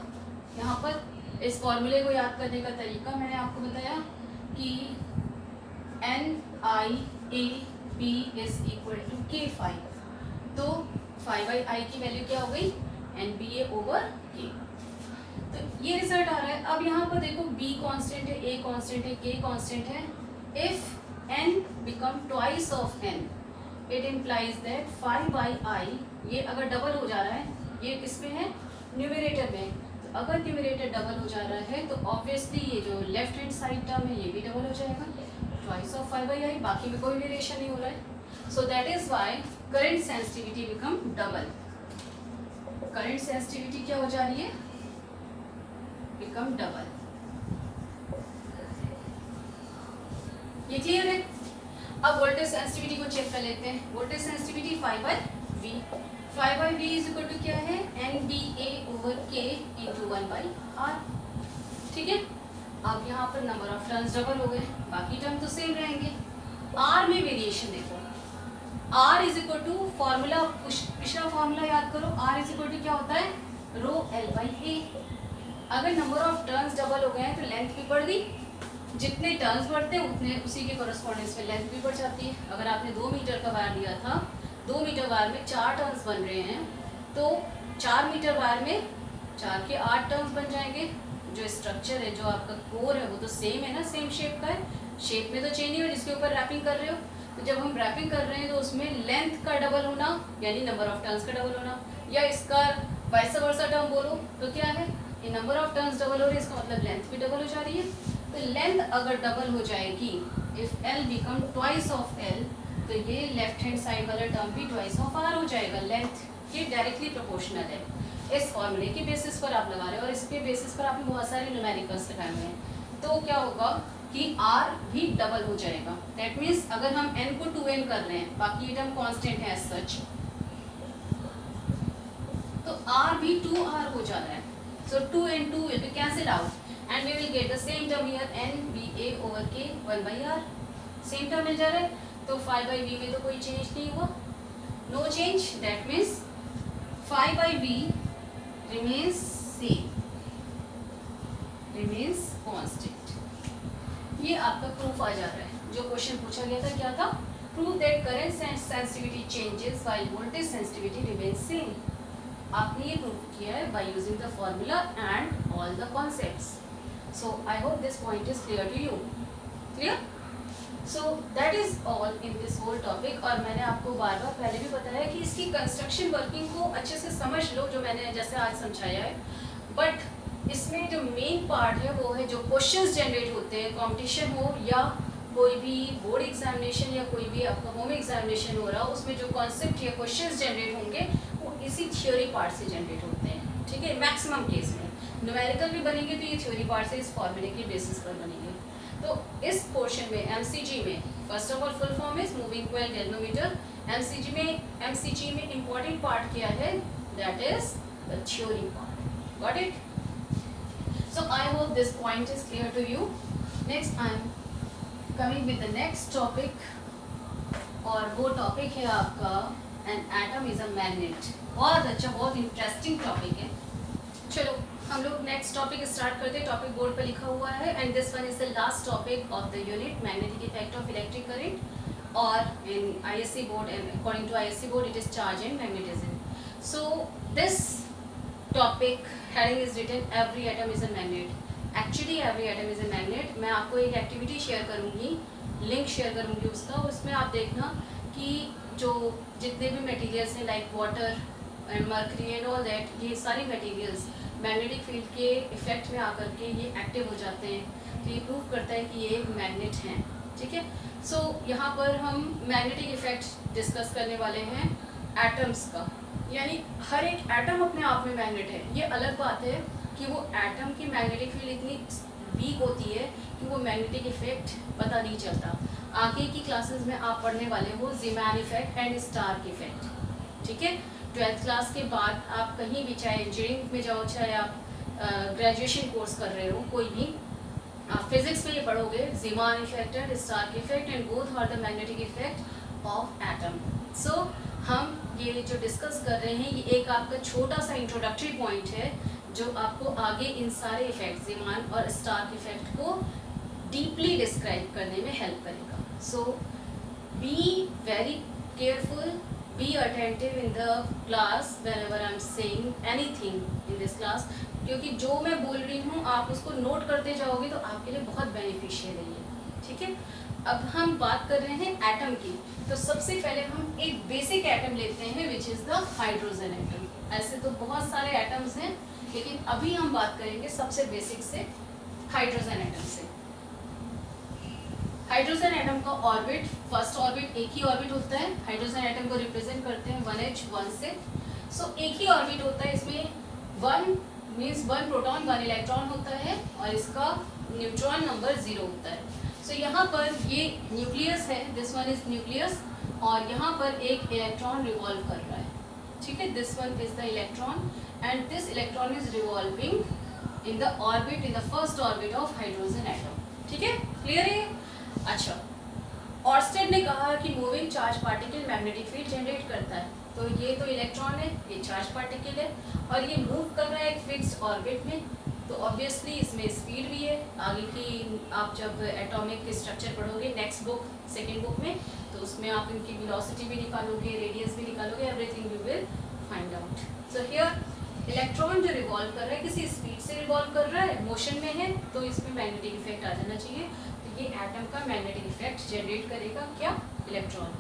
Speaker 1: यहाँ पर इस फॉर्मूले को याद करने का तरीका मैंने आपको बताया कि NIAB is equal to K phi. तो फाई बाई आई की वैल्यू क्या हो गई? NBA over K। तो ये रिजल्ट आ रहा है। अब यहाँ पर देखो B कांस्टेंट है, A कांस्टेंट है, K कांस्टेंट है। If N become twice of N, it implies that phi by I, ये अगर डबल हो जा रहा है, ये किसमें है? न्यूमरेटर में। तो अगर न्यूमरेटर डबल हो जा रहा है तो ऑब्वियसली ये जो लेफ्ट हैंड साइड टर्म है ये भी डबल हो जाएगा, twice of phi by I. बाकी में कोई वेरिएशन नहीं हो रहा है। So that is why current sensitivity become double. Current sensitivity क्या हो जा रही है? Become double. ये क्लियर है? अब वोल्टेज सेंसिटिविटी को चेक कर लेते हैं। Voltage sensitivity phi by V. Phi by V is equal to क्या है? NBA over K into 1/R, ठीक है। अब यहाँ पर नंबर ऑफ टर्न्स डबल हो गए, बाकी टर्म तो सेम रहेंगे। R में वेरिएशन देखो, R is equal to formula, पिछला फॉर्मूला याद करो। R इज इक्वल टू क्या होता है? Rho L by A। अगर नंबर ऑफ टर्न्स डबल हो गए हैं तो लेंथ भी बढ़ गई। जितने टर्न्स बढ़ते हैं उतने उसी के कॉरेस्पॉन्डेंस में लेंथ भी बढ़ जाती है। अगर आपने 2 मीटर का वायर लिया था, 2 मीटर वायर में 4 टर्न्स बन रहे हैं, तो 4 मीटर वायर में 4 के 8 टर्न्स बन जाएंगे। जो स्ट्रक्चर है, जो आपका कोर है, वो तो सेम है ना, सेम शेप का है। शेप में तो चेंज नहीं हो, जिसके ऊपर रैपिंग कर रहे हो। तो जब हम रैपिंग कर रहे हैं तो उसमें लेंथ का डबल होना यानी नंबर ऑफ टर्न्स का डबल होना, या इसका वाइस वर्सा टर्म बोलो तो क्या है? ये नंबर ऑफ टर्न्स डबल हो रही है, इसका मतलब लेंथ भी डबल हो जा रही है। तो लेंथ अगर डबल हो जाएगी, if L become twice of L, तो ये लेफ्ट हैंड साइड वाला टर्म भी ट्वाइस ऑफ R हो जाएगा। लेंथ ये डायरेक्टली प्रोपोर्शनल है। इस फॉर्मूले के बेसिस पर आप लगा रहे हो और इसके बेसिस पर आपने बहुत सारे न्यूमेरिकल्स लगाए हुए हैं। तो क्या होगा कि R भी डबल हो जाएगा। दैट मीन्स अगर हम N को 2N कर रहे हैं, बाकी ये टर्म कांस्टेंट है एज सच, तो R भी 2R हो जा रहा है। So 2 and 2 will be cancelled out and we will get the same term here, NBA over K 1/R। Same term मिल जा रहा है। तो फाई बाई वी में तो कोई चेंज नहीं हुआ, no change. That means phi by V remains same, remains constant. ये आपका प्रूफ आ जा रहा है। जो क्वेश्चन पूछा गया था क्या था? Prove that current sensitivity changes while voltage sensitivity remains same. आपने ये प्रूव किया है by using the formula and all the concepts. So I hope this point is clear to you. Clear? So that is all in this whole topic. और मैंने आपको बार बार पहले भी बताया कि इसकी कंस्ट्रक्शन वर्किंग को अच्छे से समझ लो, जो मैंने जैसे आज समझाया है। बट इसमें जो मेन पार्ट है वो है जो क्वेश्चंस जनरेट होते हैं, कंपटीशन हो या कोई भी बोर्ड एग्जामिनेशन या कोई भी आपका होम एग्जामिनेशन हो रहा हो, उसमें जो कॉन्सेप्ट या क्वेश्चंस जनरेट होंगे वो इसी थ्योरी पार्ट से जनरेट होते हैं। ठीक है, मैक्सिमम केस में न्यूमेरिकल भी बनेंगे तो ये थ्योरी पार्ट से इस फॉर्मूले के बेसिस पर बनेंगे। तो इस पोर्शन में एमसीजी में first of all full form is moving coil galvanometer. MCG में इंपॉर्टेंट पार्ट क्या है? That is the theory part. Got it? So I hope this point is clear to you. Next I am coming with the next topic, और वो topic है आपका an atom is a magnet. बहुत अच्छा, बहुत interesting topic है। चलो हम लोग नेक्स्ट टॉपिक स्टार्ट करते हैं। टॉपिक बोर्ड पर लिखा हुआ है and this one is the last topic of the unit, magnetic effect of electric current, और in ISC board and according to ISC board it is charge and magnetism. So this topic heading is written every atom is a magnet. Actually every atom is a magnet. मैं आपको एक activity share करूंगी link share करूँगी उसका, उसमें आप देखना कि जो जितने भी मटेरियल्स हैं like water and mercury and all that, ये सारी मटेरियल्स मैग्नेटिक फील्ड के इफेक्ट में आकर के ये एक्टिव हो जाते हैं। तो ये प्रूव करता है कि ये एक मैग्नेट हैं। ठीक है, सो यहाँ पर हम मैग्नेटिक इफेक्ट डिस्कस करने वाले हैं एटम्स का, यानी हर एक एटम अपने आप में मैग्नेट है। ये अलग बात है कि वो एटम की मैग्नेटिक फील्ड इतनी वीक होती है कि वो मैग्नेटिक इफेक्ट पता नहीं चलता। आगे की क्लासेस में आप पढ़ने वाले हो ज़ीमैन इफेक्ट एंड स्टार्क इफेक्ट। ठीक है, 12th क्लास के बाद आप कहीं भी, चाहे इंजीनियरिंग में जाओ, चाहे आप ग्रेजुएशन कोर्स कर रहे हो, कोई भी, आप फिजिक्स में ये पढ़ोगे Zeeman effect and Stark effect and both are the magnetic effect of atom. So हम ये जो डिस्कस कर रहे हैं ये एक आपका छोटा सा इंट्रोडक्टरी पॉइंट है जो आपको आगे इन सारे इफेक्ट ज़ीमैन और स्टार्क इफेक्ट को डीपली डिस्क्राइब करने में हेल्प करेगा। So be very careful, be attentive in the class whenever I am saying anything in this class, क्योंकि जो मैं बोल रही हूँ आप उसको नोट करते जाओगे तो आपके लिए बहुत बेनिफिशियल है ये। ठीक है, अब हम बात कर रहे हैं एटम की। तो सबसे पहले हम एक बेसिक एटम लेते हैं which is the hydrogen atom. ऐसे तो बहुत सारे एटम्स हैं, लेकिन अभी हम बात करेंगे सबसे बेसिक से, हाइड्रोजन एटम से। हाइड्रोजन एटम का ऑर्बिट, फर्स्ट ऑर्बिट एक ही ऑर्बिट होता है। हाइड्रोजन एटम को रिप्रेजेंट करते हैं 1h 1 से। सो एक ही ऑर्बिट होता है, इसमें 1 मीन्स 1 प्रोटॉन 1 इलेक्ट्रॉन होता है और इसका न्यूट्रॉन नंबर 0 होता है। सो यहाँ पर ये न्यूक्लियस है, दिस वन इज न्यूक्लियस, और यहाँ पर एक इलेक्ट्रॉन रिवॉल्व कर रहा है। ठीक है, this one is the electron and this electron is revolving in the orbit, in the first orbit of hydrogen atom. ठीक है, क्लियर है? अच्छा, ऑर्स्टेड ने कहा कि moving charge particle magnetic field generate करता है। तो ये तो इलेक्ट्रॉन है, ये चार्ज पार्टिकल है और ये मूव कर रहा है एक फिक्स्ड ऑर्बिट में, तो ऑब्वियसली इसमें स्पीड भी है। आगे की आप जब एटॉमिक स्ट्रक्चर पढ़ोगे नेक्स्ट बुक, सेकेंड बुक में, तो उसमें आप इनकी वेलोसिटी भी निकालोगे, रेडियस भी निकालोगे, everything you will find out. So here electron जो रिवॉल्व कर रहा है किसी स्पीड से रिवॉल्व कर रहा है, मोशन में है, तो इसमें मैग्नेटिक इफेक्ट आ जाना चाहिए। ये एटम का मैग्नेटिक इफेक्ट जनरेट करेगा क्या? इलेक्ट्रॉन।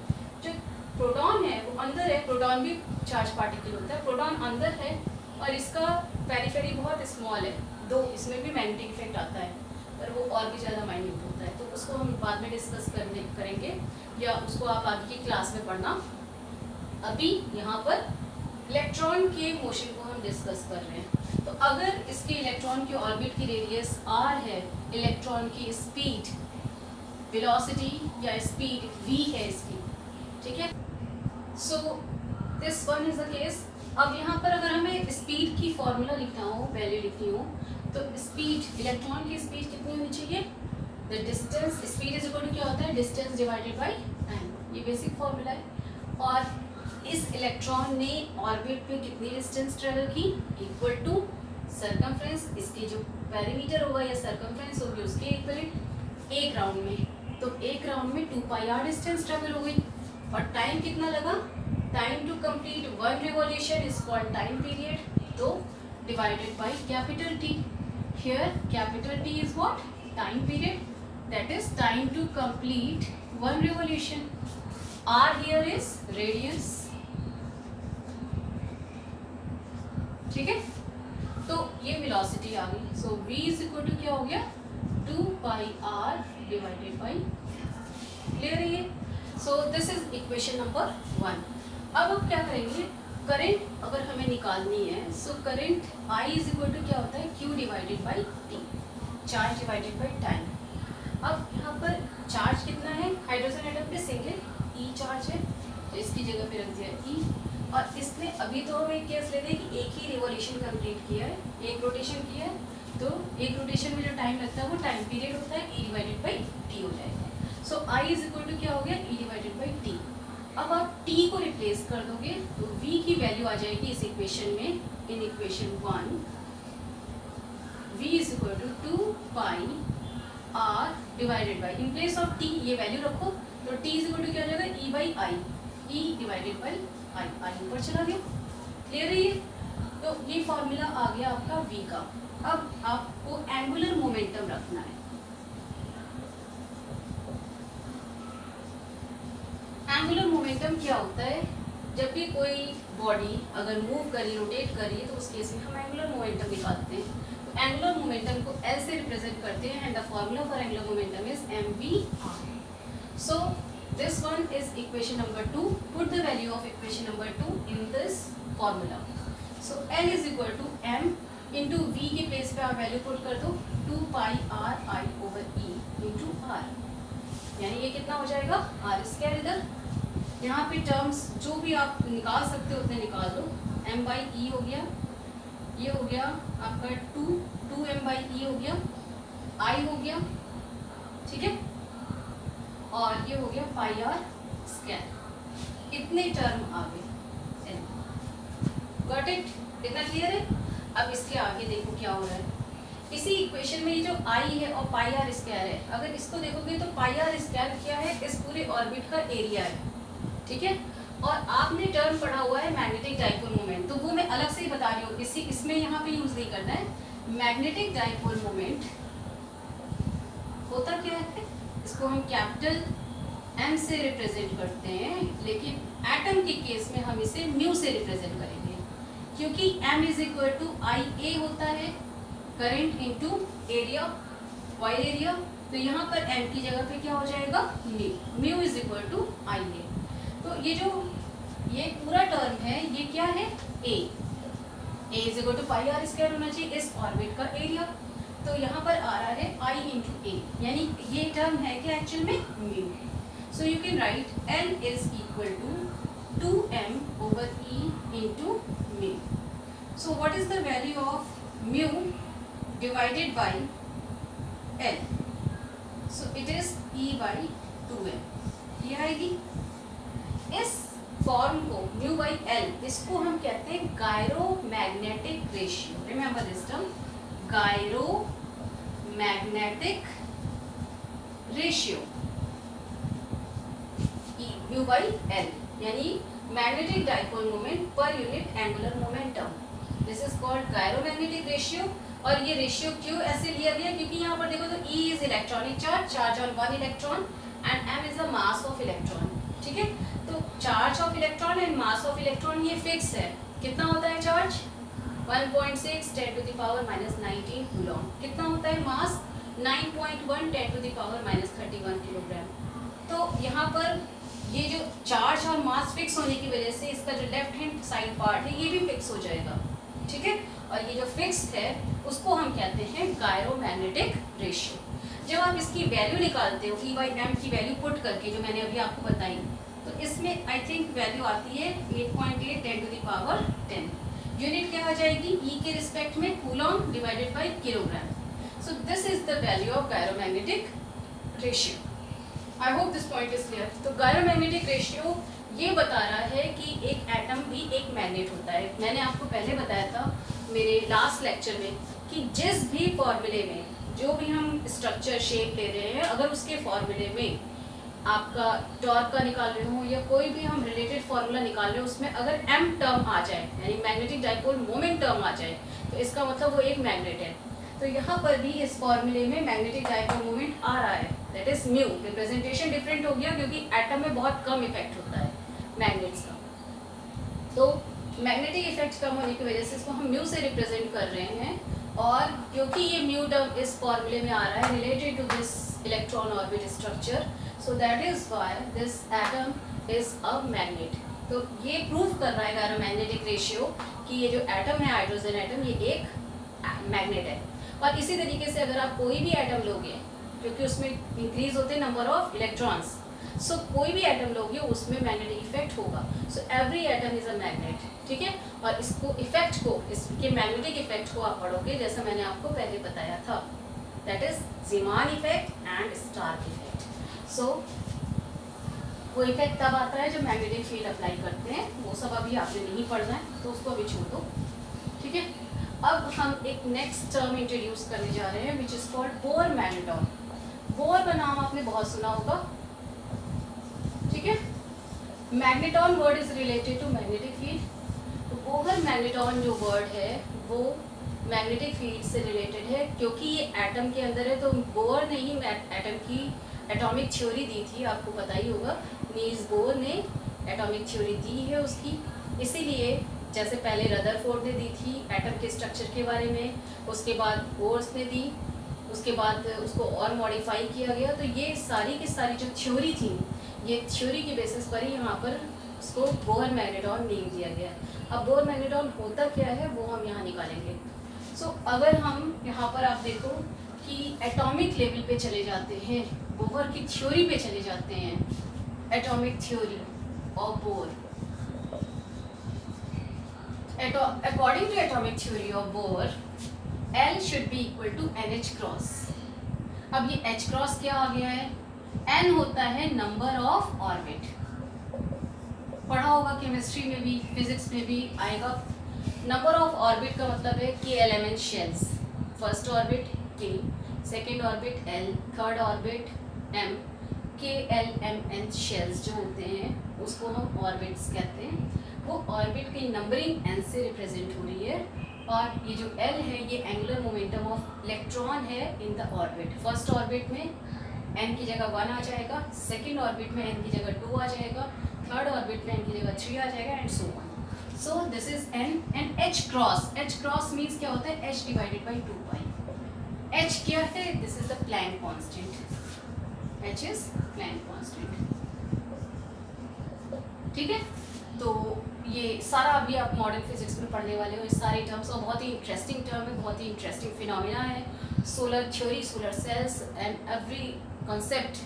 Speaker 1: जो प्रोटॉन है वो अंदर है, प्रोटॉन भी चार्ज पार्टिकल होता है, प्रोटॉन अंदर है और इसका पेरिफेरी बहुत स्मॉल है, दो इसमें भी मैग्नेटिक इफेक्ट आता है, पर वो और भी ज़्यादा माइन्यूट होता है, तो उसको हम बाद में डिस्कस करेंगे या उसको आप आगे की क्लास में पढ़ना। अभी यहाँ पर इलेक्ट्रॉन के मोशन को हम डिस्कस कर रहे हैं। तो अगर इसके इलेक्ट्रॉन की ऑर्बिट की रेडियस r है, इलेक्ट्रॉन की स्पीड, वेलोसिटी या स्पीड v है इसकी। ठीक है, so this one is the case. अब यहाँ पर अगर हमें स्पीड की फॉर्मूला लिखना हो, वैल्यू लिखनी हो, तो स्पीड, इलेक्ट्रॉन की स्पीड कितनी होनी चाहिए? The distance, speed is equal to क्या होता है? Distance divided by time. ये बेसिक फॉर्मूला है। और इस इलेक्ट्रॉन ने ऑर्बिट पे कितनी डिस्टेंस ट्रेवल की? इक्वल टू सर्कमफ्रेंस, इसके जो पेरीमीटर होगा या सर्कमफ्रेंस होगी उसके इक्वलेंट एक राउंड में। तो एक राउंड में 2 पाई r डिस्टेंस ट्रेवल हो गई। और टाइम कितना लगा? Time to complete 1 revolution is called time period, तो divided by capital T। Here capital T is what? Time period, that is time to complete 1 revolution. R here is radius। ठीक है, तो ये वेलोसिटी आ गई। सो v is equal to क्या हो गया? 2 pi r divided by, clear है ये? सो दिस इज इक्वेशन नंबर 1। अब हम क्या करेंगे, करंट अगर हमें निकालनी है, so current I is equal to क्या होता है? Q divided by T, charge divided by time. अब यहाँ पर चार्ज कितना है? हाइड्रोजन एटम पे सिंगल E चार्ज है, तो इसकी जगह पे रख दिया E। और इसने अभी तो हम एक केस लेते हैं कि एक ही रिवॉल्यूशन कंप्लीट किया है, एक रोटेशन किया है, तो एक रोटेशन में जो टाइम लगता है वो टाइम पीरियड होता है, E डिवाइडेड बाई T हो जाएगा। सो I इज इक्वल टू क्या हो गया? E divided by T। अब आप T को रिप्लेस कर दोगे तो V की वैल्यू आ जाएगी इस इक्वेशन में, in equation 1 V is equal to 2 pi r divided by, in place of T ये वैल्यू रखो, तो T इज इक्वल टू क्या हो जाएगा? E by I, E divided by I ऊपर चला गया। क्लियर है ये? तो ये फॉर्मूला आ गया आपका V का। अब आपको एंगुलर मोमेंटम रखना है। एंगुलर मोमेंटम क्या होता है? जब भी कोई बॉडी अगर मूव करी, रोटेट करी, तो उस केस में हम एंगुलर मोमेंटम निकालते हैं। तो एंगुलर मोमेंटम को एल से रिप्रेजेंट करते हैं and the formula for angular momentum is mv/r। So this one is equation number 2। Put the value of equation number 2 in this formula. So L is equal to m into v के place पे आप value put कर दो 2 pi r i over e into r, यानी ये कितना हो जाएगा r स्क्वायर। इधर यहाँ पे टर्म्स जो भी आप निकाल सकते हो उतने निकाल दो। m बाई ई हो गया, ये हो गया आपका 2m बाई ई हो गया, i हो गया, ठीक है, और ये हो गया पाई r स्क्वायर। इतने टर्म आ गए। Got it? इतना क्लियर है? अब इसके आगे देखो क्या हो रहा है। इसी इक्वेशन में ये जो i है और पाई आर स्क्वायर है, अगर इसको देखोगे तो पाई आर स्क्वायर क्या है? इस पूरे ऑर्बिट का एरिया है, ठीक है। और आपने टर्म पढ़ा हुआ है मैग्नेटिक डाइपोल मोमेंट, तो वो मैं अलग से ही बता रही हूँ, इसमें यहाँ पे यूज नहीं करना है। मैग्नेटिक डाइपोल मोमेंट होता क्या है? इसको हम कैपिटल M से रिप्रेजेंट करते हैं, लेकिन एटम के केस में हम इसे म्यू से रिप्रेजेंट करेंगे, क्योंकि M is equal to I ए होता है, current into area, coil area. तो यहाँ पर M की जगह पे क्या हो जाएगा? Mu is equal to I A. तो ये पूरा टर्म है, ये क्या है? A is equal to pi r square होना चाहिए इस ऑर्बिट का एरिया। तो यहाँ पर आ रहा है I इंटू ए, यानी ये टर्म है क्या एक्चुअल में? Mu. So you can write L is equal to 2m over e into mu. So what is the value of mu divided by L? So it is e by 2m. ये आएगी। इस form को mu by L, इसको हम कहते हैं gyromagnetic ratio. Remember this term, gyromagnetic ratio, mu by L, यानी magnetic dipole moment per unit angular momentum. This is called gyromagnetic ratio. और ये रेशियो क्यों ऐसे लिया गया? क्योंकि यहाँ पर देखो तो E is electronic charge on one electron and M is the mass of electron, ठीक है। तो charge of electron and mass of electron ये फिक्स है। कितना होता है charge? 1.6 10 to the power -19 coulomb. कितना होता है mass? 9.1 10 to the power -31 kilogram. तो यहाँ पर ये जो चार्ज और मास फिक्स होने की वजह से इसका जो लेफ्ट हैंड साइड पार्ट है ये भी फिक्स हो जाएगा, ठीक है। और ये जो फिक्स्ड है उसको हम कहते हैं गायरोमैग्नेटिक रेशियो। जब आप इसकी वैल्यू निकालते हो E by M की वैल्यू पुट करके, जो मैंने अभी आपको बताई, तो इसमें आई थिंक वैल्यू आती है 8.8 10 टू द पावर 10। यूनिट क्या आ जाएगी? E के रिस्पेक्ट में Coulomb divided by kilogram. So this is the value of gyromagnetic ratio. I hope this point is clear. तो गायरोमैग्नेटिक रेशियो ये बता रहा है कि एक एटम भी एक मैग्नेट होता है। मैंने आपको पहले बताया था मेरे लास्ट लेक्चर में कि जिस भी फॉर्मूले में जो भी हम स्ट्रक्चर शेप ले रहे हैं, अगर उसके फॉर्मूले में आपका टॉर्क का निकाल रहे हो या कोई भी हम रिलेटेड फॉर्मूला निकाल रहे हो, उसमें अगर M टर्म आ जाए, यानी मैग्नेटिक डाइपोल मोमेंट टर्म आ जाए, तो इसका मतलब वो एक मैग्नेट है। तो यहाँ पर भी इस फॉर्मूले में मैग्नेटिक डाइपोल मोमेंट आ रहा है, that is mu. Representation different हो गया क्योंकि एटम में बहुत कम इफेक्ट होता है मैग्नेट्स का। तो मैग्नेटिक इफेक्ट कम होने की वजह से इसको हम म्यू से रिप्रेजेंट कर रहे हैं। और क्योंकि ये म्यू टर्म इस फॉर्मूले में आ रहा है related to this electron orbit structure, so that is why this atom is a magnet. तो ये प्रूव कर रहा है गायरोमैग्नेटिक रेशियो कि ये जो एटम है, हाइड्रोजन एटम, ये एक मैग्नेट है। और इसी तरीके से अगर आप कोई भी एटम लोगे, क्योंकि उसमें इंक्रीज होते हैं नंबर ऑफ इलेक्ट्रॉन्स, सो कोई भी एटम लोगे उसमें मैग्नेटिक इफेक्ट होगा। So every atom is a magnet, ठीक है। और इसको इफेक्ट को, इसके मैग्नेटिक इफेक्ट को आप पढ़ोगे जैसा मैंने आपको पहले बताया था, that is Zeeman effect and Stark effect. So वो इफेक्ट तब आता है जब मैग्नेटिक फील्ड अप्लाई करते हैं, वो सब अभी आपने नहीं पढ़ना है तो उसको अभी छोड़ दो, ठीक है। अब हम एक नेक्स्ट टर्म इंट्रोड्यूस करने जा रहे हैं which is called Bohr magneton. Bohr का नाम आपने बहुत सुना होगा, ठीक है। Magneton word is related to magnetic field. तो बोहर मैग्नेटॉन जो वर्ड है वो मैग्नेटिक फील्ड से रिलेटेड है, क्योंकि ये एटम के अंदर है। तो बोर ने ही एटम की एटॉमिक थ्योरी दी थी, आपको पता ही होगा। नील्स बोर ने एटॉमिक थ्योरी दी है उसकी। इसीलिए जैसे पहले रदरफोर्ड ने दी थी एटम के स्ट्रक्चर के बारे में, उसके बाद बोर्स ने दी, उसके बाद उसको और मॉडिफाई किया गया। तो ये सारी की सारी जो थ्योरी थी, ये थ्योरी की बेसिस पर ही यहाँ पर उसको बोहर मैग्नेट्रॉन नेम दिया गया। अब बोहर मैग्नेट्रॉन होता क्या है वो हम यहाँ निकालेंगे। सो अगर हम यहाँ पर आप देखो कि एटॉमिक लेवल पे चले जाते हैं, बोहर की थ्योरी पे चले जाते हैं, atomic theory of Bohr, according to atomic theory of Bohr, L should be equal to NH cross। अब ये H cross क्या आ गया है? N होता है नंबर ऑफ ऑर्बिट, पढ़ा होगा केमिस्ट्री में भी, फिजिक्स में भी आएगा। नंबर ऑफ ऑर्बिट का मतलब है k element shells, first orbit k, second orbit L, third orbit M, k L M N shells जो होते हैं उसको हम ऑर्बिट्स कहते हैं। वो ऑर्बिट की नंबरिंग n से रिप्रेजेंट हो रही है, और ये जो L है ये एंगुलर मोमेंटम ऑफ इलेक्ट्रॉन है in the orbit. First orbit में n की जगह 1 आ जाएगा, सेकेंड ऑर्बिट में n की जगह 2 आ जाएगा, थर्ड ऑर्बिट में n की जगह 3 आ जाएगा, and so on. So this is n and h cross. h cross means क्या होता है? h divided by 2 pi. h क्या है? This is the Planck constant, h is Planck constant. ठीक है, तो ये सारा अभी आप मॉडर्न फिजिक्स में पढ़ने वाले हो, इस सारे टर्म्स, और बहुत ही इंटरेस्टिंग टर्म है, बहुत ही इंटरेस्टिंग फिनोमिना है। Solar theory, solar cells and every concept,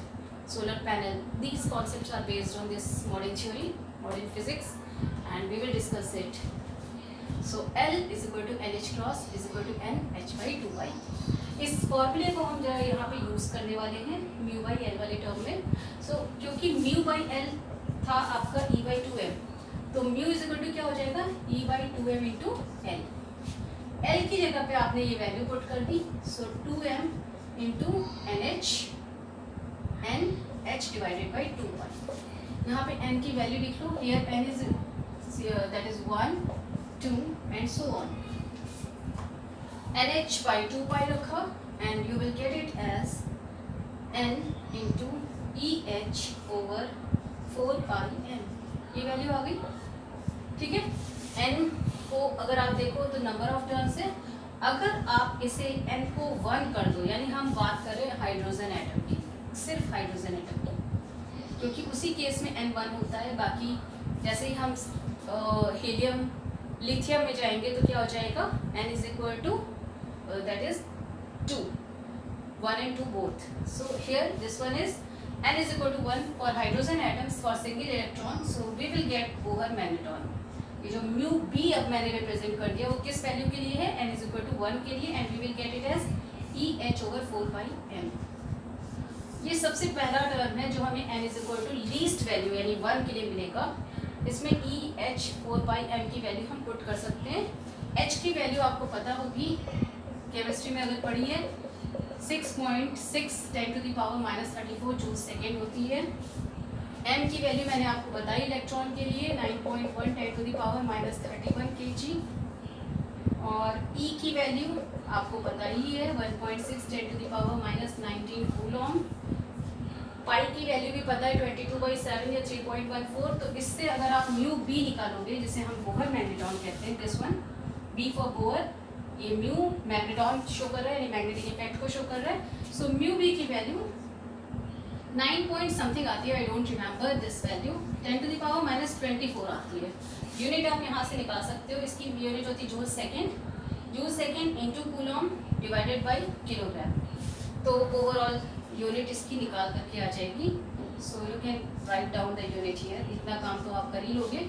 Speaker 1: solar panel, these concepts are based on this modern theory, modern physics, and we will discuss it. So L is equal to NH cross is equal to NH by 2y। इस फॉर्मूले को हम जरा यहाँ पे use करने वाले हैं म्यू बाई एल वाले टर्म में। सो क्योंकि म्यू बाई एल था आपका E बाई 2m, तो म्यू इज इक्वल टू क्या हो जाएगा? E by 2m into L. L की जगह पे आपने ये वैल्यू पुट कर दी, so 2m into NH, NH divided by 2y। यहाँ पे n की वैल्यू लिख लो, here n is that is 1 2 and so on. NH by 2 pi रखा, and you will get it as n into EH over 4 pi m। ये value आ गई। ठीक है, n को अगर आप देखो तो नंबर ऑफ टर्न्स है। अगर आप इसे n को 1 कर दो, यानी हम बात कर रहे हैं हाइड्रोजन एटम की, सिर्फ हाइड्रोजन एटम की, क्योंकि उसी केस में n 1 होता है। बाकी जैसे ही हम हीलियम, लिथियम में जाएंगे तो क्या हो जाएगा? n is equal to that is 2, 1 and 2 both. So here this one is n is equal to 1 for hydrogen atoms for single electron, so we will get Bohr magnetron। ये जो mu b अब मैंने represent कर दिया वो किस value के लिए है? n is equal to 1 के लिए, and we will get it as EH over 4 pi m। ये सबसे पहला टर्म है जो हमें n is equal to least value यानी 1 के लिए मिलेगा। इसमें EH 4 pi m की वैल्यू हम पुट कर सकते हैं। h की वैल्यू आपको पता होगी, केमिस्ट्री में अगर पढ़ी है, 6.6 10 to the power -34 joule second होती है। m की वैल्यू मैंने आपको बताई इलेक्ट्रॉन के लिए 9.1 10 टू द पावर -31 kg, और e की वैल्यू आपको पता ही है 1.6 10 टू द पावर -19 कूलॉम। पाई की वैल्यू भी पता है 22/7 या 3.14। तो इससे अगर आप म्यू b निकालोगे, जिसे हम बोहर मैग्नेट्रॉन कहते हैं, this one b for Bohr, ये म्यू मैग्नेट्रॉन शो कर रहा है, यानी मैग्नेटिक इफेक्ट को शो कर रहा है। सो म्यू बी की वैल्यू 9 पॉइंट समथिंग आती है, I don't remember this value, 10 to the power -24 आती है। यूनिट आप यहाँ से निकाल सकते हो, इसकी यूनिट होती है joule second into Coulomb divided by kilogram. तो ओवरऑल यूनिट इसकी निकाल करके आ जाएगी। सो you can write down the unit here. इतना काम तो आप कर ही लोगे,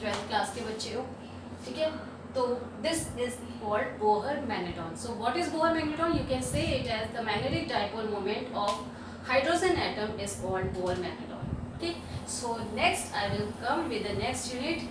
Speaker 1: 12th क्लास के बच्चे हो। ठीक है, तो this is called Bohr magneton। So what is Bohr magneton? You can say it as the magnetic dipole moment of hydrogen atom is called Bohr magneton। Okay, so next I will come with the next unit